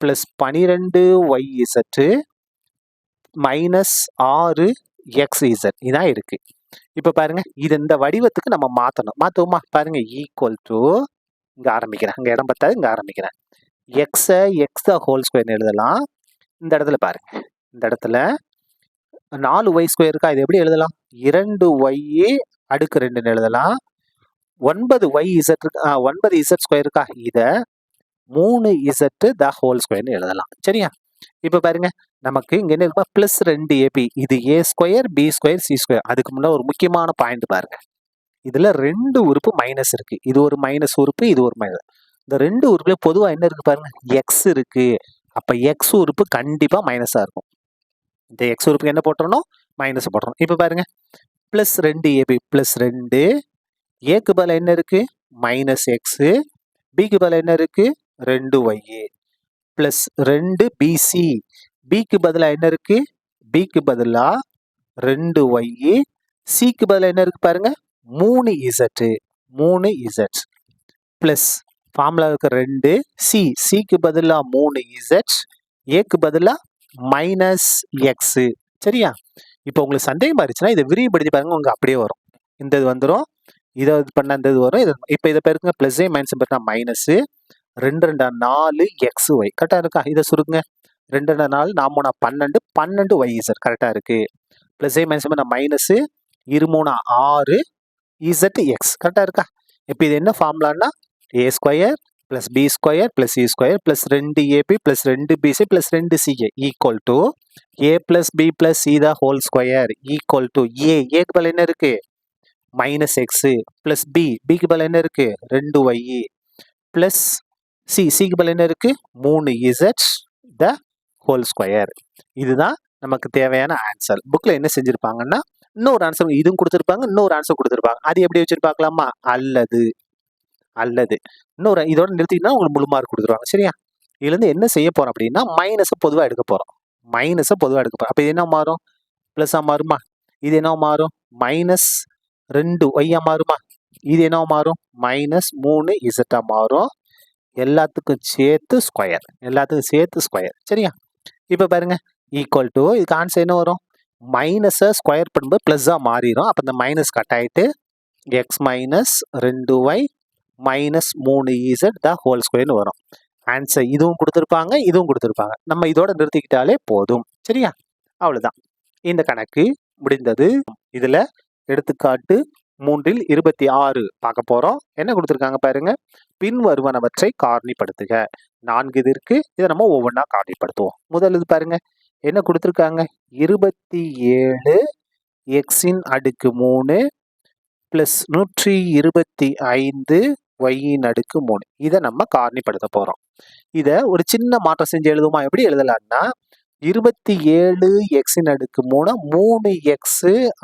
plus 12yz minus 6xz இதான் இருக்கு. இப்போ பாருங்க, இது இந்த வடிவத்துக்கு நம்ம மாற்றணும். மாற்றுவோமா பாருங்க, ஈக்குவல் டு இங்கே ஆரம்பிக்கிறேன், இங்கே இடம் பார்த்தாது இங்கே ஆரம்பிக்கிறேன். எக்ஸை எக்ஸ் த ஹோல் ஸ்கொயர்னு எழுதலாம். இந்த இடத்துல பாருங்க, இந்த இடத்துல 4y ஸ்கொயர் இருக்கா, இது எப்படி எழுதலாம், 2y அடுக்கு 2ன்னு எழுதலாம். 9z ஸ்கொயர் இருக்கா, இதை 3z த ஹோல் ஸ்கொயர்னு எழுதலாம். சரியா? இப்போ பாருங்க, நமக்கு இங்கே என்ன இருக்குமா, பிளஸ் 2ab. இது a square b square c square. அதுக்கு முன்னாடி ஒரு முக்கியமான பாயிண்ட் பாருங்க, இதில் 2 உறுப்பு மைனஸ் இருக்கு. இது ஒரு மைனஸ் உறுப்பு, இது ஒரு மைனஸ். இந்த 2 உறுப்புல பொதுவாக என்ன இருக்கு பாருங்க, எக்ஸ் இருக்கு. அப்போ எக்ஸ் உறுப்பு கண்டிப்பாக மைனஸாக இருக்கும். இந்த எக்ஸ் உறுப்புக்கு என்ன போட்டுறணும், மைனஸ் போட்டுறணும். இப்போ பாருங்க, பிளஸ் 2ab பிளஸ் 2, ஏக்கு பதிலாக என்ன இருக்கு, மைனஸ் எக்ஸு, பிக்கு பதிலாக என்ன இருக்கு, 2y பிளஸ் 2bc, பிக்கு பதிலாக என்ன இருக்கு, பிக்கு பதிலாக 2y, சிக்கு பதிலாக என்ன இருக்கு பாருங்க, 3z பிளஸ் ஃபார்முலா இருக்கு 2 சி, சிக்கு பதிலாக 3z, ஏக்கு பதிலாக மைனஸ் எக்ஸு. சரியா? இப்போ உங்களுக்கு சந்தேகமாக இருந்துச்சுன்னா இதை விரிவுபடுத்தி பாருங்க, உங்களுக்கு அப்படியே வரும். இந்த இது வந்துடும், இதை இது பண்ண இந்த இது வரும். இது இப்போ இதை பேருக்குங்க ப்ளஸ்ஸே மைனஸ் பார்த்தா மைனஸு, 2 2 4 xy கரெக்டாக இருக்கா. இதை சுருக்குங்க, 2 2 4 4 12 12yz கரெக்டாக இருக்குது. ப்ளஸ்ஸே மைனஸ் பண்ண மைனஸு, 2 3 6 zx கரெக்டாக இருக்கா. இப்போ இது என்ன ஃபார்முலான்னா, a square plus b square plus c square plus 2ab plus 2bc plus 2ca equal to a plus b plus c the whole square equal to ஏக்கு பதில் என்ன இருக்கு, மைனஸ் எக்ஸு பிளஸ் பிக்கு பதில் என்ன இருக்கு, 2y பிளஸ் சிக்கு பதில் என்ன இருக்கு, 3z த ஹோல் ஸ்கொயர். இதுதான் நமக்கு தேவையான ஆன்சர். புக்கில் என்ன செஞ்சுருப்பாங்கன்னா, இன்னொரு ஆன்சர் இதுவும் கொடுத்துருப்பாங்க, இன்னொரு ஆன்சர் கொடுத்துருப்பாங்க. அது எப்படி வச்சிருப்பாங்களாமா, அல்லது இன்னொரு இதோட நிறுத்தினா உங்களுக்கு முழு மார்க் கொடுத்துருவாங்க. சரியா? இதுலேருந்து என்ன செய்ய போகிறோம் அப்படின்னா, மைனஸை பொதுவாக எடுக்க போகிறோம். அப்போ இது என்ன மாறும், ப்ளஸ்ஸாக மாறுமா. இது என்ன மாறும், மைனஸ் 2y மாறுமா. இது என்ன மாறும், மைனஸ் 3z மாறும். எல்லாத்துக்கும் சேர்த்து ஸ்கொயர். சரியா? இப்போ பாருங்க, ஈக்குவல் டு இதுக்கு ஆன்சர் என்ன வரும், மைனஸை ஸ்கொயர் பண்ணும்போது ப்ளஸ்ஸாக மாறிடும். அப்போ இந்த மைனஸ் கட் ஆகிட்டு X minus 2y minus 3z the whole ஸ்கொயர்னு வரும். ஆன்சர் இதுவும் கொடுத்துருப்பாங்க. நம்ம இதோட நிறுத்திக்கிட்டாலே போதும். சரியா? அவ்வளோதான், இந்த கணக்கு முடிந்தது. இதில் எடுத்துக்காட்டு 3 26 பார்க்க போகிறோம். என்ன கொடுத்துருக்காங்க பாருங்க, பின் வருவனவற்றை காரணிப்படுத்துக. 4 இது இருக்கு, இதை நம்ம ஒவ்வொன்றா காரணிப்படுத்துவோம். முதல் இது பாருங்க, என்ன கொடுத்துருக்காங்க, 27 எக்ஸின் அடுக்கு 3 பிளஸ் 125 ஒய்யின் அடுக்கு 3. இதை நம்ம காரணிப்படுத்த போகிறோம். இதை ஒரு சின்ன மாற்றம் செஞ்சு எழுதுமா. எப்படி எழுதலாம்னா, 27 எக்ஸின் அடுக்கு 3 3x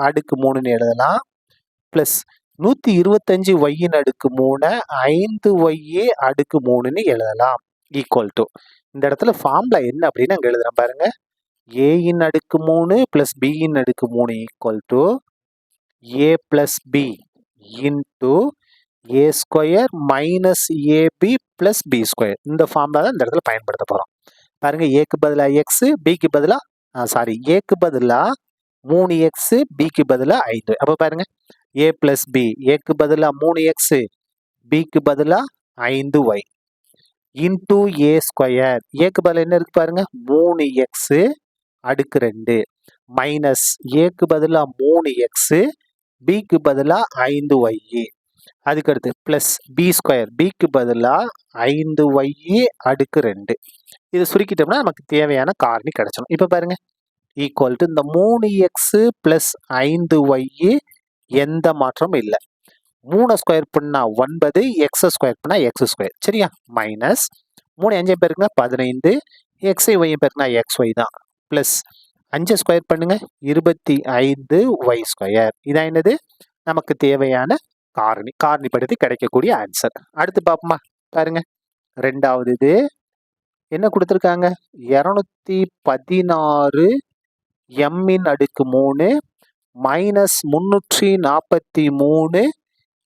அடுக்கு 3ன்னு எழுதலாம். பிளஸ் 125 ஒய்யின் அடுக்கு 3 5y அடுக்கு 3ன்னு எழுதலாம். ஈக்குவல் டு இந்த இடத்துல ஃபார்முலா என்ன அப்படின்னு அங்கே எழுதுறேன் பாருங்க. ஏயின் அடுக்கு 3 பிளஸ் பியின் அடுக்கு 3 equal to a plus b into a square minus a b plus b square. இந்த ஃபார்முலா தான் இந்த இடத்துல பயன்படுத்த போகிறோம். பாருங்க, ஏக்கு பதிலாக எக்ஸ், பிக்கு பதிலாக ஏக்கு பதிலாக 3x, பிக்கு பதிலாக 5. அப்போ பாருங்க, ஏ பிளஸ் பி, ஏக்கு பதிலாக 3x, பிக்கு பதிலாக 5y இன்டூ ஏ ஸ்கொயர். ஏக்கு பதிலாக என்ன இருக்கு பாருங்க, 3x அடுக்கு 2 மைனஸ் ஏக்கு பதிலாக 3x, பிக்கு பதிலாக 5y. அதுக்கடுத்து பிளஸ் பி ஸ்கொயர், பிக்கு பதிலாக 5y அடுக்கு 2. இது சுருக்கிட்டோம்னா நமக்கு தேவையான காரணி கிடைச்சிடும். இப்போ பாருங்க, ஈக்குவல் டு இந்த 3x பிளஸ் 5y எந்த மாற்றமும் இல்லை. 3 ஸ்கொயர் பண்ணா 9, எக்ஸ் ஸ்கொயர் பண்ணா எக்ஸ் ஸ்கொயர். சரியா? மைனஸ் 3 5 பேருக்குங்க 15, எக்ஸ் ஒய் பேருக்குனா எக்ஸ் ஒய் தான். பிளஸ் 5 ஸ்கொயர் பண்ணுங்க 25y ஸ்கொயர். இதான் என்னது நமக்கு தேவையான காரணிப்படுத்தி கிடைக்கக்கூடிய ஆன்சர். அடுத்து பார்ப்போமா? பாருங்க, ரெண்டாவது இது என்ன கொடுத்துருக்காங்க, 216 எம்மின் அடுக்கு 3 மைனஸ் 343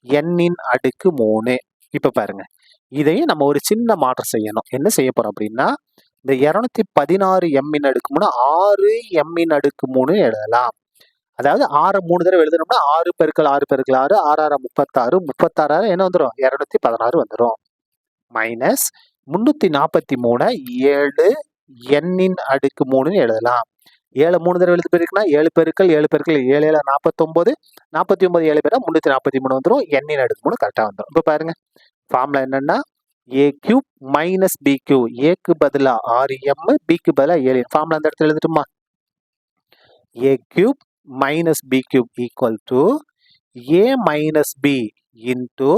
எண்ணின் அடுக்கு 3. இப்போ பாருங்க, இதையும் நம்ம ஒரு சின்ன மாற்றம் செய்யணும். என்ன செய்ய போறோம் அப்படின்னா, இந்த 216 எம்மின் அடுக்கு 3 6 எம்மின் அடுக்கு 3 எழுதலாம். அதாவது 6 3 தடவை எழுதணும்னா 6 பெருக்கல் 6 பெருக்கல் 6 6 36 36 என்ன வந்துடும், 216 வந்துடும். மைனஸ் 343 7 எண்ணின் அடுக்கு 3ன்னு எழுதலாம். 7 3 தடவை எழுது பெருக்குன்னா 7 பெருக்கல் 7 பெருக்கல் 7 7 49 49 7 பேரா 343 வந்துடும். எண்ணின் அடுக்கு 3 கரெக்டாக வந்துடும். இப்போ பாருங்க, ஃபார்முலா என்னன்னா a cube minus B Q. ஏக்கு பதிலாக 6m, பிக்கு பதிலாக 7. ஃபார்முலா அந்த இடத்துல எழுதிட்டுமா, a cube minus b cube equal to a minus b into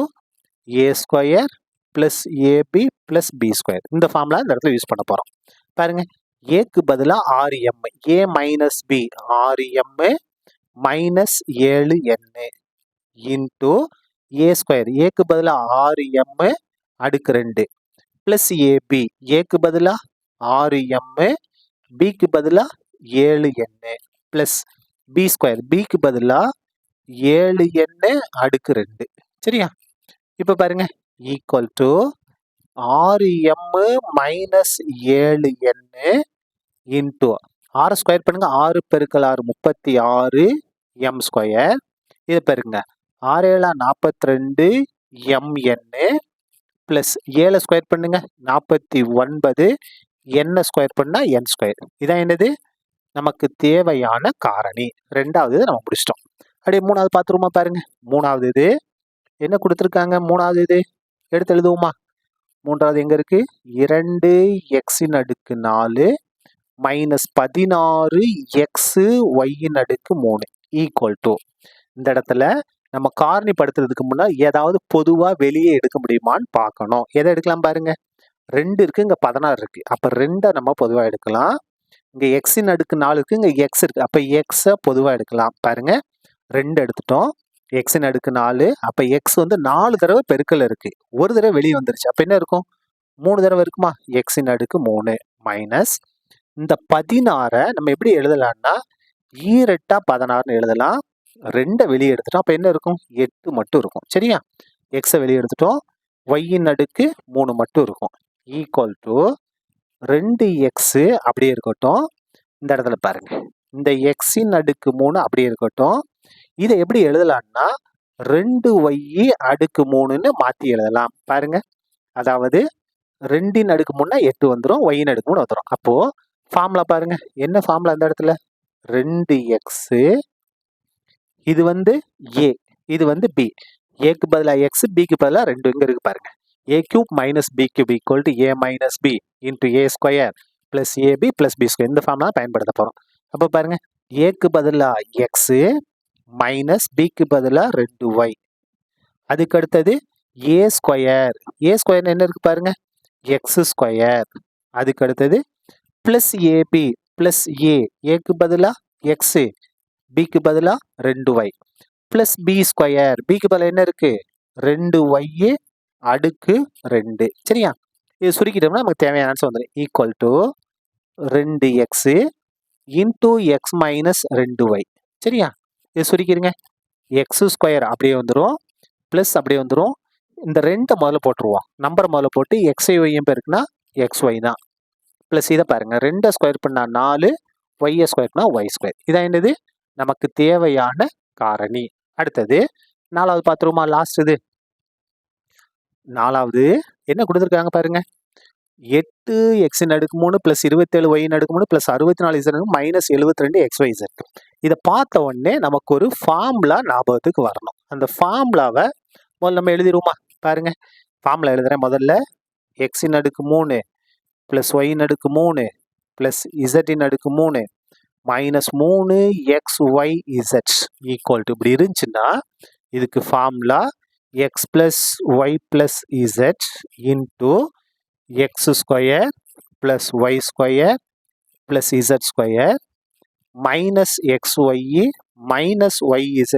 a square plus ab plus b square. இந்த ஃபார்முலா இந்த இடத்துல யூஸ் பண்ண போறோம். பாருங்க, ஏக்கு பதிலாக 6m, a minus b 6m minus 7n into a square. ஏக்கு பதிலாக 6m அடுக்கு 2 plus ab. ஏக்கு பதிலாக 6m, bக்கு பதிலாக 7n plus b ஸ்கொயர். பிக்கு பதிலாக 7n அடுக்கு 2. சரியா? இப்போ பாருங்க, equal to 6m minus 7n into 6 square பண்ணுங்க, 6 பெருக்கல் 6 36 m ஸ்கொயர். இதை பாருங்க, 6 7 42 mn பிளஸ் 7 ஸ்கொயர் பண்ணுங்க 49 n ஸ்கொயர் பண்ணா n ஸ்கொயர். இதான் என்னது நமக்கு தேவையான காரணி. ரெண்டாவது நம்ம முடிச்சிட்டோம். அப்படியே மூணாவது பார்த்துருமா? பாருங்க, மூணாவது இது என்ன கொடுத்துருக்காங்க, மூணாவது இது எடுத்து எழுதுவோமா? மூன்றாவது எங்க இருக்கு, 2x அடுக்கு 4 மைனஸ் 16x y அடுக்கு 3 ஈக்குவல் டு. இந்த இடத்துல நம்ம காரணிப்படுத்துறதுக்கு முன்னாடி ஏதாவது பொதுவா வெளியே எடுக்க முடியுமான்னு பார்க்கணும். எதை எடுக்கலாம் பாருங்க, 2 இருக்கு, இங்க 16 இருக்கு. அப்ப 2 நம்ம பொதுவா எடுக்கலாம். இங்க எக்ஸின் அடுக்கு 4 இருக்கு, இங்க எக்ஸ் இருக்கு. அப்ப எக்ஸ பொதுவா எடுக்கலாம். பாருங்க, 2 எடுத்துட்டோம், எக்ஸின் அடுக்கு 4. அப்ப எக்ஸ் வந்து 4 தடவை பெருக்கல் இருக்கு, ஒரு தடவை வெளியே வந்துருச்சு. அப்ப என்ன இருக்கும், 3 தடவை இருக்குமா, எக்ஸின் அடுக்கு 3 மைனஸ் இந்த 16 நம்ம எப்படி எழுதலாம்னா ஈரெட்டா 16ன்னு எழுதலாம். 2 வெளியே எடுத்துட்டோம். அப்ப என்ன இருக்கும், 8 மட்டும் இருக்கும். சரியா? எக்ஸை வெளியே எடுத்துட்டோம், ஒய்யின் அடுக்கு 3 மட்டும் இருக்கும். ஈக்குவல் டு 2x அப்படியே இருக்கட்டும். இந்த இடத்துல பாருங்க, இந்த எக்ஸின் அடுக்கு 3 அப்படியே இருக்கட்டும். இதை எப்படி எழுதலாம்னா 2y அடுக்கு 3ன்னு மாத்தி எழுதலாம். பாருங்க, அதாவது 2ன் அடுக்கு 3னா 8 வந்துடும், ஒய்யின் அடுக்கு 3 வந்துடும். அப்போ ஃபார்முலா பாருங்க, என்ன ஃபார்முலா இந்த இடத்துல, 2x, இது வந்து a, இது வந்து b. ஏக்கு பதிலாக x, பிக்கு பதிலாக 2 இங்க இருக்கு பாருங்க. a cube minus b cube equal to a minus b into a square plus ab plus b square. இந்த ஃபார்முலா பயன்படுத்த போறோம். அப்போ பாருங்க, ஏக்கு பதிலாக x மைனஸ் பிக்கு பதிலாக 2y. அதுக்கு அடுத்தது a ஸ்கொயர். a ஸ்கொயர் என்ன இருக்கு பாருங்க, x ஸ்கொயர். அதுக்கு அடுத்தது பிளஸ் ab பிளஸ் ஏக்கு பதிலா எக்ஸு, பிக்கு பதிலா 2y பிளஸ் பி ஸ்கொயர், பிக்கு பதிலா என்ன இருக்கு 2y அடுக்கு 2. சரியா? இது சுருக்கிட்டோம்னா நமக்கு தேவையான ஆன்சர் வந்துடும். Equal to 2x into x minus 2y. சரியா? இது சுருக்கிடுங்க. எக்ஸ் ஸ்கொயர் அப்படியே வந்துடும், ப்ளஸ் அப்படியே வந்துடும். இந்த 2 முதல்ல போட்டுருவோம், நம்பர் முதல்ல போட்டு எக்ஸ்ஐ ஒய்யும் பேருக்குன்னா XY தான். ப்ளஸ் இதை பாருங்க, 2 ஸ்கொயர் பண்ணா 4, ஒய்யை ஸ்கொயர் பண்ணா ஒய் ஸ்கொயர். இதான் என்னது நமக்கு தேவையான காரணி. அடுத்தது 4வது பார்த்துருவோமா? லாஸ்ட் இது 4வது என்ன கொடுத்துருக்காங்க பாருங்க. 8x3 plus 27y3 plus 64z minus 72xyz. இதை பார்த்த உடனே நமக்கு ஒரு ஃபார்முலா ஞாபகத்துக்கு வரணும். அந்த ஃபார்முலாவை முதல்ல நம்ம எழுதிடுவோமா? பாருங்க, ஃபார்முலா எழுதுறேன். முதல்ல x3 plus y3 plus z3 minus 3xyz equal to இப்படி இருந்துச்சுன்னா இதுக்கு formula x plus y plus z into x square plus y square plus z square minus XY minus YZ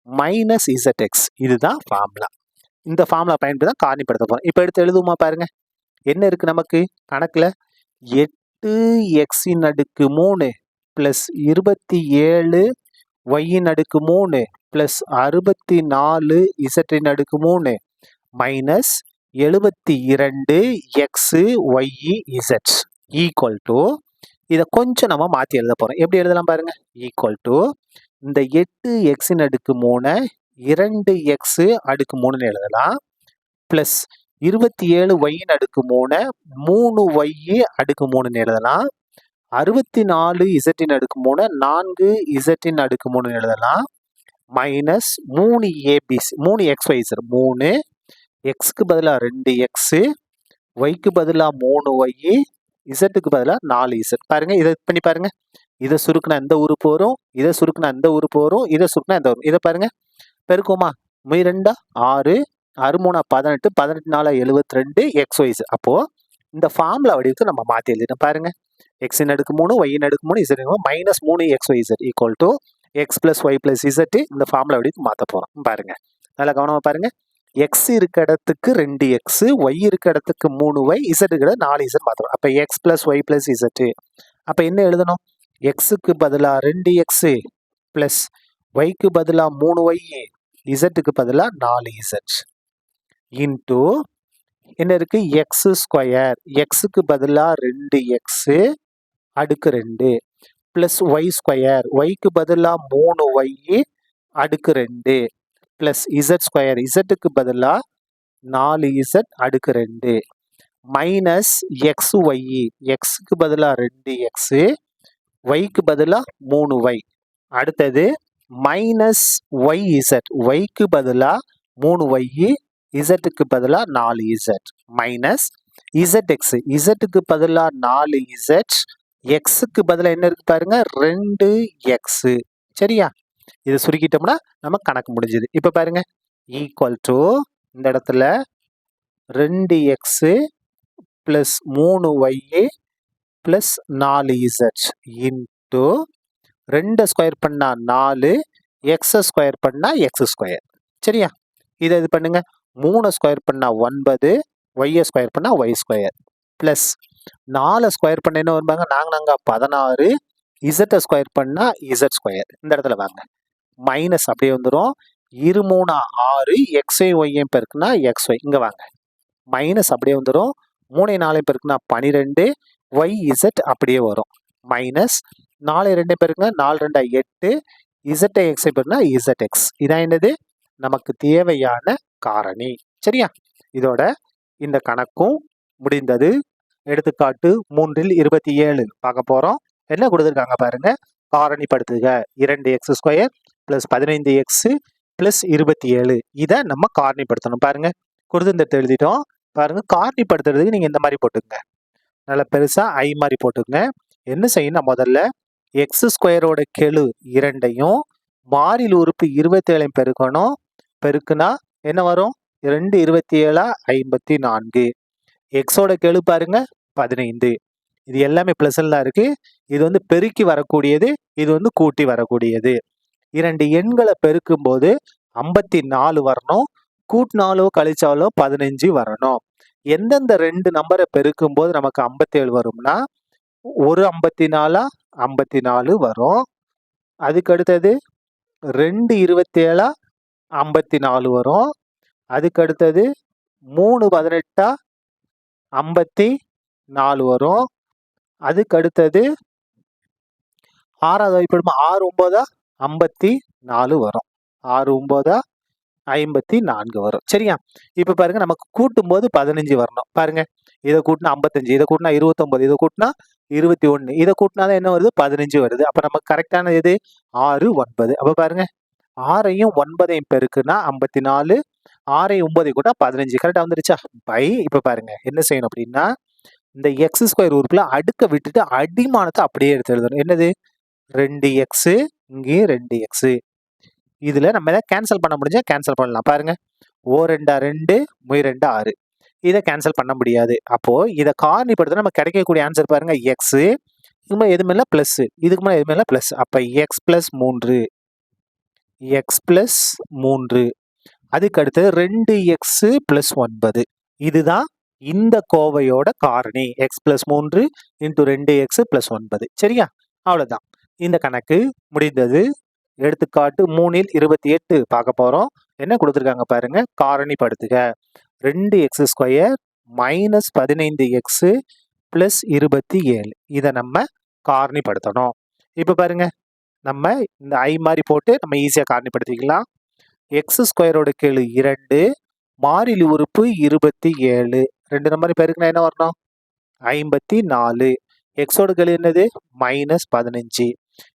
minus ZX. இதுதான் formula. இந்த formula பயன்படுத்தி தான் காரணிப்படுத்த போகிறோம். இப்போ எடுத்து எழுதுவோமா? பாருங்க, என்ன இருக்கு நமக்கு கணக்கில் 8x3 plus 27y3 plus 64z3 minus 72xyz equal to இதை கொஞ்சம் நம்ம மாற்றி எழுத போகிறோம். எப்படி எழுதலாம் பாருங்க. ஈக்குவல் டு இந்த 8x3 2x3 எழுதலாம், ப்ளஸ் 27y3 3y3 எழுதலாம், 64z3 4z3 எழுதலாம், மைனஸ் 3xyz 3 எக்ஸுக்கு பதிலாக 2x, ஒய்க்கு பதிலாக 3y, இசட்டுக்கு பதிலாக 4z. பாருங்க, இதை பண்ணி பாருங்க. இதை சுருக்குனா இந்த உறுப்பு வரும், இதை சுருக்குனா இந்த உறுப்பு வரும், இதை சுருக்குனா இந்த வரும். இதை பாருங்க, பெருக்குமா? 2 6, 6 18, 18 4 72 xyz. அப்போ இந்த ஃபார்முலா வடிவுக்கு நம்ம மாற்றி எழுதிட்டோம். பாருங்க, x3 y3 z minus 3xyz equal to x plus y plus z. இந்த ஃபார்முலா வடிவுக்கு மாற்ற போகிறோம். பாருங்க, நல்லா கவனமாக பாருங்க. எக்ஸ் இருக்க இடத்துக்கு 2x, ஒய் இருக்க இடத்துக்கு 3y, இசட் இருக்கிற 4z மாற்றணும். அப்போ x plus y plus z. அப்போ என்ன எழுதணும்? எக்ஸுக்கு பதிலாக 2x பிளஸ் ஒய்க்கு பதிலாக 3y, இசட்டுக்கு பதிலாக 4z இன்டூ என்ன இருக்கு? எக்ஸ் ஸ்கொயர், எக்ஸுக்கு பதிலாக 2x அடுக்கு 2 பிளஸ் ஒய் ஸ்கொயர், ஒய்க்கு பதிலாக 3y அடுக்கு 2 பிளஸ் இசட் ஸ்கொயர், இசட்டுக்கு பதிலாக 4z அடுக்கு 2 மைனஸ் XY, எக்ஸுக்கு பதிலாக 2x, ஒய்க்கு பதிலாக 3y. அடுத்தது மைனஸ் YZ, ஒய்க்கு பதிலாக 3y, இசட்டுக்கு பதிலாக 4z மைனஸ் ZX, இசட்டுக்கு பதிலாக 4z, எக்ஸுக்கு பதிலாக என்ன இருக்கு பாருங்க 2x. சரியா? இதை சுருக்கிட்டோம்னா நம்ம கணக்கு முடிஞ்சுது. இப்போ பாருங்க, ஈக்குவல் டு இந்த இடத்துல 2x plus 3y plus 4z into 2 square பண்ணா 4, எக்ஸ் ஸ்கொயர் பண்ணா எக்ஸ் ஸ்கொயர். சரியா? இதை இது பண்ணுங்க, 3 ஸ்கொயர் பண்ணா 9, ஒய்யை ஸ்கொயர் பண்ணா ஒய் ஸ்கொயர் பிளஸ் 4 ஸ்கொயர் பண்ண என்ன வருவாங்க? நாங்க 16, இசட்டை ஸ்கொயர் பண்ணா இசட் ஸ்கொயர். இந்த இடத்துல வாங்க, மைனஸ் அப்படியே வந்துடும். 2 3 6, எக்ஸ்ஐ ஒய்யும் பெருக்குனா XY. இங்கே வாங்க, மைனஸ் அப்படியே வந்துடும். 3 4 பெருக்குனா 12, ஒய் இசட் அப்படியே வரும். மைனஸ் 4 2 பெருக்குனா 4 2 8, இசட்டை எக்ஸை பெருக்குனா ZX. இதான் என்னது நமக்கு தேவையான காரணி. சரியா? இதோட இந்த கணக்கும் முடிந்தது. எடுத்துக்காட்டு 3-27 பார்க்க போகிறோம். என்ன கொடுத்துருக்காங்க பாருங்க. காரணிப்படுத்துக 2x square plus 15x plus 27. இதை நம்ம காரணிப்படுத்தணும். பாருங்க, கொடுத்து எழுதிட்டோம். பாருங்க, காரணிப்படுத்துறதுக்கு நீங்கள் இந்த மாதிரி போட்டுக்கங்க, நல்லா பெருசாக ஐ மாதிரி போட்டுக்கங்க. என்ன செய்யணும்? முதல்ல எக்ஸ் ஸ்கொயரோட கெழு 2ஐயும் மாறில் உறுப்பு 27 பெருக்கணும். பெருக்குனா என்ன வரும்? 2 27 54. எக்ஸோட கெழு பாருங்க 15. இது எல்லாமே ப்ளஸ்ல தான் இருக்கு. இது வந்து பெருக்கி வரக்கூடியது, இது வந்து கூட்டி வரக்கூடியது. இரண்டு எண்களை பெருக்கும்போது 54 வரணும். கூட்டினாலோ கழிச்சாலோ 15 வரணும். எந்தெந்த 2 நம்பரை பெருக்கும்போது நமக்கு 57 வரும்னா, ஒரு 54 54 வரும். அதுக்கு அடுத்தது 2 27 54 வரும். அதுக்கு அடுத்தது 3 18 54 வரும். அதுக்கு அடுத்தது 6வது வகைப்படுமா 6 9 54 வரும். 6 9 54 வரும். சரியா? இப்ப பாருங்க நமக்கு கூட்டும்போது 15 வரணும். பாருங்க. இத கூட்டினா 55, இத கூட்டினா 29, இத கூட்டினா 21, இத கூட்டினா தான் என்ன வருது 15 வருது. அப்ப நமக்கு கரெக்டான எது 6 9. அப்ப பாருங்க 6ஐயும் 9ஐயும் பெருக்குனா 54, 6ஐயும் 9ஐயும் கூட்டினா 15. கரெக்டா வந்துருச்சா? பை இப்ப பாருங்க என்ன செய்யணும் அப்படின்னா இந்த எக்ஸ் ஸ்கொயர் உறுப்புல அடுக்க விட்டுட்டு அடிமானத்தை அப்படியே எடுத்து எழுதணும். என்னது 2x இங்கேயும் 2x. இதுல நம்ம எதாவது கேன்சல் பண்ண முடிஞ்சா கேன்சல் பண்ணலாம். பாருங்க ஓ 2 2 மொய் 2 6. இதை கேன்சல் பண்ண முடியாது. அப்போ இதை காரணிப்படுத்த நம்ம கிடைக்கக்கூடிய ஆன்சர் பாருங்க எக்ஸ் இதுக்கு மேலே எதுவுமே இல்லை பிளஸ், இதுக்கு மேலே எதுவுமே இல்லை பிளஸ். அப்ப எக்ஸ் பிளஸ் 3, எக்ஸ் பிளஸ் 3. அதுக்கு அடுத்து 2x பிளஸ் 9. இதுதான் இந்த கோவையோட காரணி X plus 3 into 2x plus 9. சரியா? அவ்வளவுதான். இந்த கணக்கு முடிந்தது. எடுத்துக்காட்டு 3ல் 28 பார்க்க போறோம். என்ன கொடுத்துருக்காங்க பாருங்க, காரணிப்படுத்துக 2x square minus 15x plus 27. இதை நம்ம காரணிப்படுத்தணும். இப்ப பாருங்க நம்ம இந்த ஐ மாதிரி போட்டு நம்ம ஈஸியா காரணிப்படுத்திக்கலாம். எக்ஸ் ஸ்கொயரோட கீழ் 2, மாறிலி உறுப்பு 27. 2 நம்பர் பெருக்குனா என்ன வரணும் 54. எக்ஸோட கீழ் என்னது மைனஸ் 15.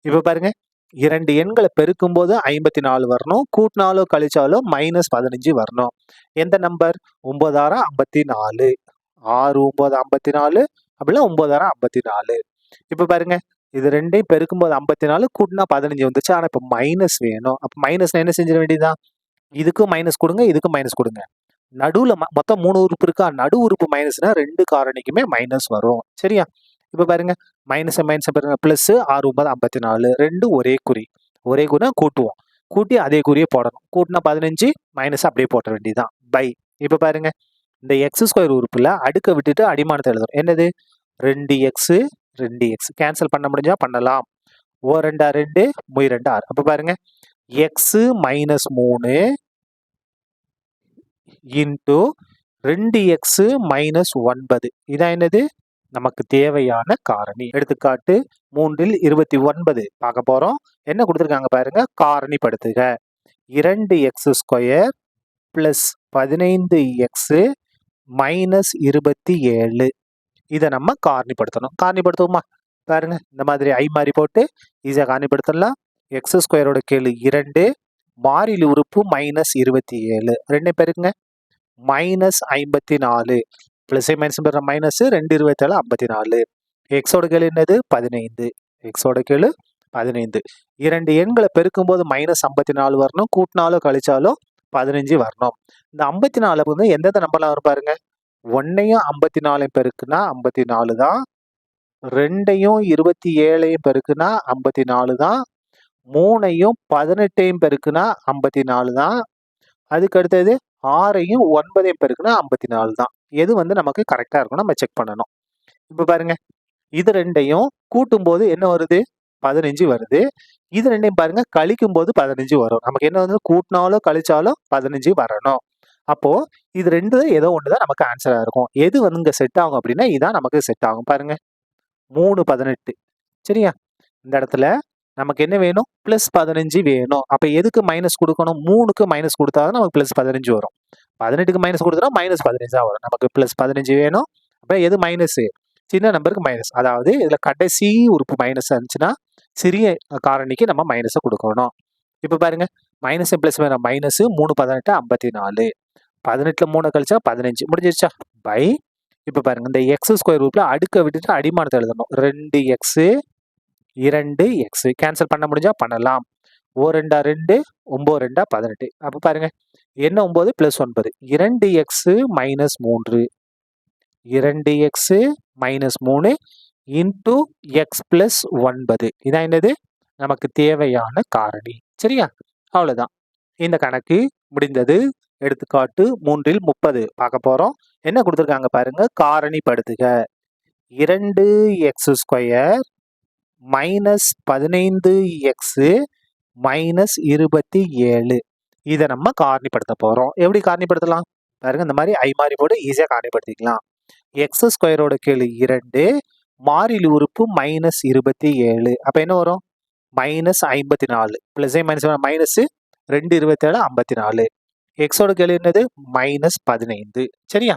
இப்ப பாருங்க 2 எண்களை பெருக்கும் போது 54 வரணும். கூட்டினாலோ கழிச்சாலோ மைனஸ் 15 வரணும். எந்த நம்பர் 9 6 54, 6 9 54, அப்படின்னா 9 6 54. இப்ப பாருங்க இது ரெண்டையும் பெருக்கும் போது 54, கூட்டினா 15 வந்துச்சு. ஆனா இப்ப மைனஸ் வேணும். அப்ப மைனஸ் என்ன செஞ்சிட வேண்டியதுதான், இதுக்கும் மைனஸ் கொடுங்க, இதுக்கும் மைனஸ் கொடுங்க. நடுவுல மொத்தம் 3 உறுப்பு இருக்கா, நடு உறுப்பு மைனஸ்னா 2 காரணிக்குமே மைனஸ் வரும். சரியா? இப்ப பாருங்க மைனஸ் மைனஸ் பாருங்க பிளஸ் 6 9 54. 2 ஒரே குறி, ஒரே குறி கூட்டுவோம். கூட்டி அதே குறியை போடணும். கூட்டினா 15, மைனஸ் அப்படியே போட்ட வேண்டியதுதான். பை. இப்ப பாருங்க இந்த எக்ஸ் ஸ்கொயர் உறுப்புல அடுக்க விட்டுட்டு அடிமானத்தை எழுதணும். என்னது 2x 2x. கேன்சல் பண்ண முடிஞ்சா பண்ணலாம். ஓ 2 2 மொய் 2 6. அப்ப பாருங்க X minus 3 into 2x minus 9. இதான் என்னது நமக்கு தேவையான காரணி. எடுத்துக்காட்டு 3ல் 29 பார்க்க போறோம். என்ன கொடுத்துருக்காங்க பாருங்க, காரணிப்படுத்துக 2x square plus 15x minus 27. இதை நம்ம காரணிப்படுத்தணும். காரணிப்படுத்துவோமா? பாருங்க இந்த மாதிரி ஐ மாதிரி போட்டு ஈஸியாக காரணிப்படுத்தலாம். எக்ஸ் ஸ்கொயரோட கீழ் 2, மாறிலி உறுப்பு மைனஸ் 27. 2 பேருக்குங்க மைனஸ் 54. Plus minus minus 2 27 54. எக்ஸோட கீழ் என்னது 15. எக்ஸோட கீழ் 15. 2 எண்களை பெருக்கும் போது மைனஸ் 54 வரணும். கூட்டினாலோ கழிச்சாலோ 15 வரணும். இந்த 54 வந்து எந்தெந்த நம்பர்லாம் வரும் பாருங்க, 1ஐயும் 54ஐயும் பெருக்குனா 54 தான். 2ஐயும் 27ஐயும் பெருக்குனா 54 தான். 3ஐயும் 18ஐயும் பெருக்குனா 54 தான். அதுக்கு அடுத்தது 6ஐயும் 9ஐயும் பெருக்குனா 54 தான். எது வந்து நமக்கு கரெக்டா இருக்கும் நம்ம செக் பண்ணணும். இப்ப பாருங்க இது ரெண்டையும் கூட்டும் போது என்ன வருது 15 வருது. இது ரெண்டையும் பாருங்க கழிக்கும் போது 15 வரும். நமக்கு என்ன வந்து கூட்டினாலோ கழிச்சாலோ 15 வரணும். அப்போ இது ரெண்டு ஏதோ ஒண்ணுதான் நமக்கு ஆன்சரா இருக்கும். எது வந்து இங்க செட் ஆகும் அப்படின்னா இதான் நமக்கு செட் ஆகும். பாருங்க 3 18. சரியா? இந்த இடத்துல நமக்கு என்ன வேணும் பிளஸ் 15 வேணும். அப்ப எதுக்கு மைனஸ் கொடுக்கணும், 3க்கு மைனஸ் கொடுத்தாதான் நமக்கு பிளஸ் 15 வரும். 18க்கு மைனஸ் கொடுத்தா மைனஸ் 15 தான் வரும். நமக்கு பிளஸ் 15 வேணும். அப்ப எது மைனஸ், சின்ன நம்பருக்கு மைனஸ். அதாவது இதுல கடைசி உறுப்பு மைனஸ் இருந்துச்சுன்னா சிறிய காரணிக்கு நம்ம மைனஸை கொடுக்கணும். இப்ப பாருங்க மைனஸ் பிளஸ் மைனஸ் 3 18 54. 18ல 3 கழிச்சா 15 முடிஞ்சிருச்சா? பை. இப்ப பாருங்க இந்த எக்ஸ் ஸ்கொயர் ரூட்ல அடுக்க விட்டுட்டு அடிமானத்தை எழுதணும். 2x 2x. கேன்சல் பண்ண முடிஞ்சா பண்ணலாம். ஓ 2 2 9 2 18. அப்ப பாருங்க என்ன 9 plus 9. 2x minus 3, 2x minus 3 into x plus 9. இதான் என்னது நமக்கு தேவையான காரணி. சரியா? அவ்வளவுதான். இந்த கணக்கு முடிந்தது. எடுத்துக்காட்டு 3 30 பார்க்க போறோம். என்ன கொடுத்துருக்காங்க பாருங்க. காரணிப்படுத்துக. 2x² minus 15x minus 27. இதை நம்ம காரணிப்படுத்த போறோம். எப்படி காரணிப்படுத்தலாம் பாருங்க. இந்த மாதிரி ஐ மாறி போட்டு ஈஸியா காரணிப்படுத்திக்கலாம். x² கீழ் 2 மாறிலி உறுப்பு மைனஸ் 27. அப்ப என்ன வரும்? Minus 54 plus minus minus 2 27 54. எக்ஸோட கீழ் என்னது? மைனஸ் 15. சரியா?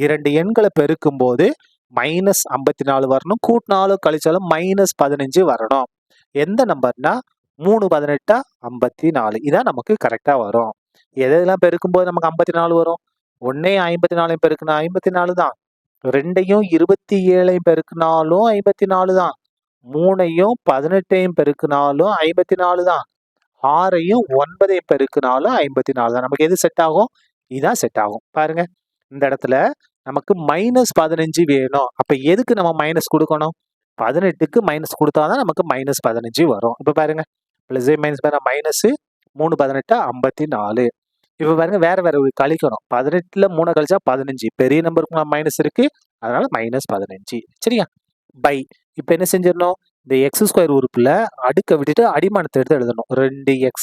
இரண்டு எண்களை பெருக்கும் போது மைனஸ் 54 வரணும். கூட்டினாலும் கழிச்சாலும் மைனஸ் 15 வரணும். எந்த நம்பர்னா 3 18 54. இதான் நமக்கு கரெக்டா வரும். எதெல்லாம் பெருக்கும் போது நமக்கு 54 வரும்? 1 54 பெருக்குனா 54 தான். 2 27 பெருக்குனாலும் 54 தான். 3 18 பெருக்குனாலும் 54 தான். 6 9 பெருக்குனாலும் 54 தான். நமக்கு எது செட் ஆகும்? இதான் செட் ஆகும். பாருங்க, இந்த இடத்துல நமக்கு மைனஸ் 15 வேணும். அப்ப எதுக்கு நம்ம மைனஸ் கொடுக்கணும்? 18க்கு மைனஸ் கொடுத்தாதான் நமக்கு மைனஸ் 15 வரும். இப்ப பாருங்க, பிளஸ் மைனஸ் மைனஸ் 3 18 54. இப்ப பாருங்க, வேற வேற கழிக்கணும். 18ல 3 கழிச்சா 15. பெரிய நம்பருக்கு மைனஸ் இருக்கு, அதனால மைனஸ் 15. சரியா? பை இப்ப என்ன செஞ்சிடணும்? இந்த x² உறுப்புல அடுக்க விட்டுட்டு அடிமானத்தை எடுத்து எழுதணும். 2x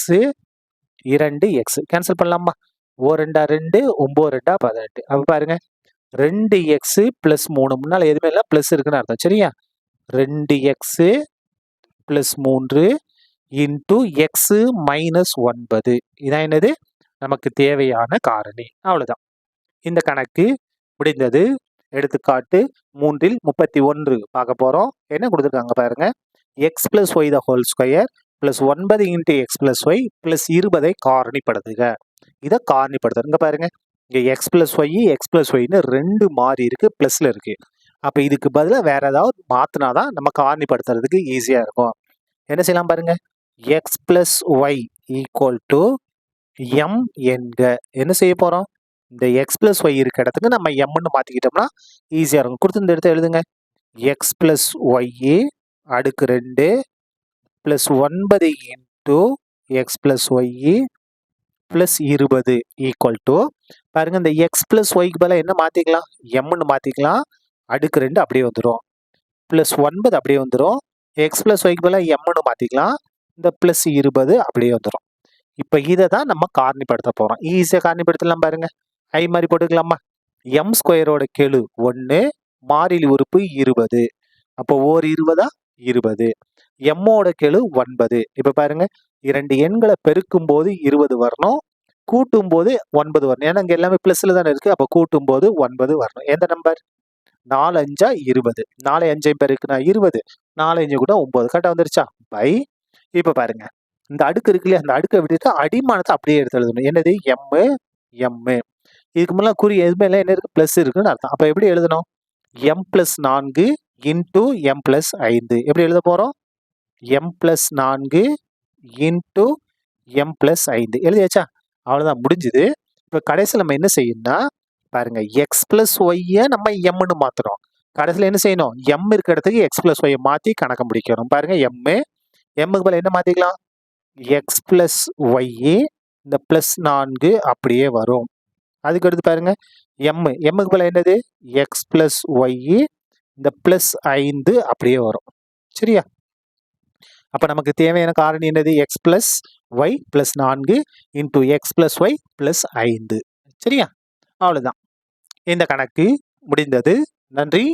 2x கேன்சல் பண்ணலாமா? 2 2 9 2 18. அப்ப பாருங்க, 2x பிளஸ் 3 முன்னால எதுவுமே இல்லை, பிளஸ் இருக்குன்னு அர்த்தம். சரியா? 2x plus 3 into x minus 9. இதான் என்னது நமக்கு தேவையான காரணி. அவ்வளவுதான். இந்த கணக்கு முடிந்தது. எடுத்துக்காட்டு 3 31 பார்க்க போறோம். என்ன கொடுத்துருக்காங்க பாருங்க. X plus y the whole square plus 9 into x plus y plus 20 காரணிப்படுத்துக. இதை காரணிப்படுத்துங்க. இங்க பாருங்க, இங்க எக்ஸ் பிளஸ் ஒய்னு 2 மாறி இருக்கு, பிளஸ்ல இருக்கு. அப்ப இதுக்கு பதிலாக வேற ஏதாவது மாத்தினாதான் நம்ம காரணிப்படுத்துறதுக்கு ஈஸியா இருக்கும். என்ன செய்யலாம் பாருங்க. X plus y equal to m என்க. என்ன செய்ய போறோம்? இந்த எக்ஸ் பிளஸ் ஒய் இருக்க இடத்துக்கு நம்ம எம்னு மாத்திக்கிட்டோம்னா ஈஸியா இருக்கும். கொடுத்து இந்த இடத்த எழுதுங்க. எக்ஸ் பிளஸ் ஒய் அடுக்கு 2 plus 9 into x plus y plus 20 equal to பாருங்க. இந்த எக்ஸ் பிளஸ் ஒய்க்கு பதிலாக என்ன மாத்திக்கலாம்? எம்னு மாத்திக்கலாம். அடுக்கு 2 அப்படியே வந்துடும். பிளஸ் 9 அப்படியே வந்துடும். எக்ஸ் பிளஸ் ஒய்க்கு பதிலாக எம்னு மாத்திக்கலாம். இந்த பிளஸ் 20 அப்படியே வந்துடும். இப்ப இதை தான் நம்ம காரணிப்படுத்த போறோம். ஈஸியா காரணிப்படுத்தலாம் பாருங்க. ஐ மாதிரி போட்டுக்கலாமா? எம் ஸ்கொயரோட கெழு 1, மாறிலி உறுப்பு 20. அப்போ ஓர் 20 20. எம்மோட கெழு 9. இப்ப பாருங்க, இரண்டு எண்களை பெருக்கும் போது 20 வரணும், கூட்டும் போது 9 வரணும். ஏன்னா இங்க எல்லாமே பிளஸ்ல தானே இருக்கு. அப்ப கூட்டும் போது 9 வரணும். எந்த நம்பர்? 4 5 20. 4 5 பெருக்குனா 20, 4 5 கூட 9. கரெக்டா வந்துருச்சா? பை. இப்ப பாருங்க, இந்த அடுக்கு இருக்கு இல்லையா, அந்த அடுக்கை விட்டுட்டு அடிமானத்தை அப்படியே எடுத்து எழுதணும். என்னது? எம். இதுக்கு முன்னாடி குறி எதுவுமே இல்லை, என்ன இருக்கு? பிளஸ் இருக்குன்னு அர்த்தம். அப்ப எப்படி எழுதணும்? M plus 4 into M plus 5. எப்படி எழுத போறோம்? M plus 4 into M plus 5 எழுதியாச்சா? அவ்வளவுதான், முடிஞ்சுது. இப்ப கடைசியில் நம்ம என்ன செய்யணும்னா பாருங்க, எக்ஸ் பிளஸ் ஒய்யை நம்ம எம்னு மாத்துறோம். கடைசியில் என்ன செய்யணும்? எம் இருக்க இடத்துக்கு எக்ஸ் பிளஸ் ஒய்யை மாத்தி கணக்கு முடிக்கணும். பாருங்க, எம்முக்கு பதில் என்ன மாத்திக்கலாம்? எக்ஸ் பிளஸ் ஒய், இந்த பிளஸ் 4 அப்படியே வரும். அதுக்கு அடுத்து பாருங்க, எம்முக்கு பதில் என்னது? எக்ஸ் பிளஸ் ஒய், இந்த பிளஸ் 5 அப்படியே வரும். சரியா? அப்ப நமக்கு தேவையான காரணி என்னது? X plus y plus 4 into x plus y plus 5. சரியா? அவ்வளவுதான். இந்த கணக்கு முடிந்தது. நன்றி.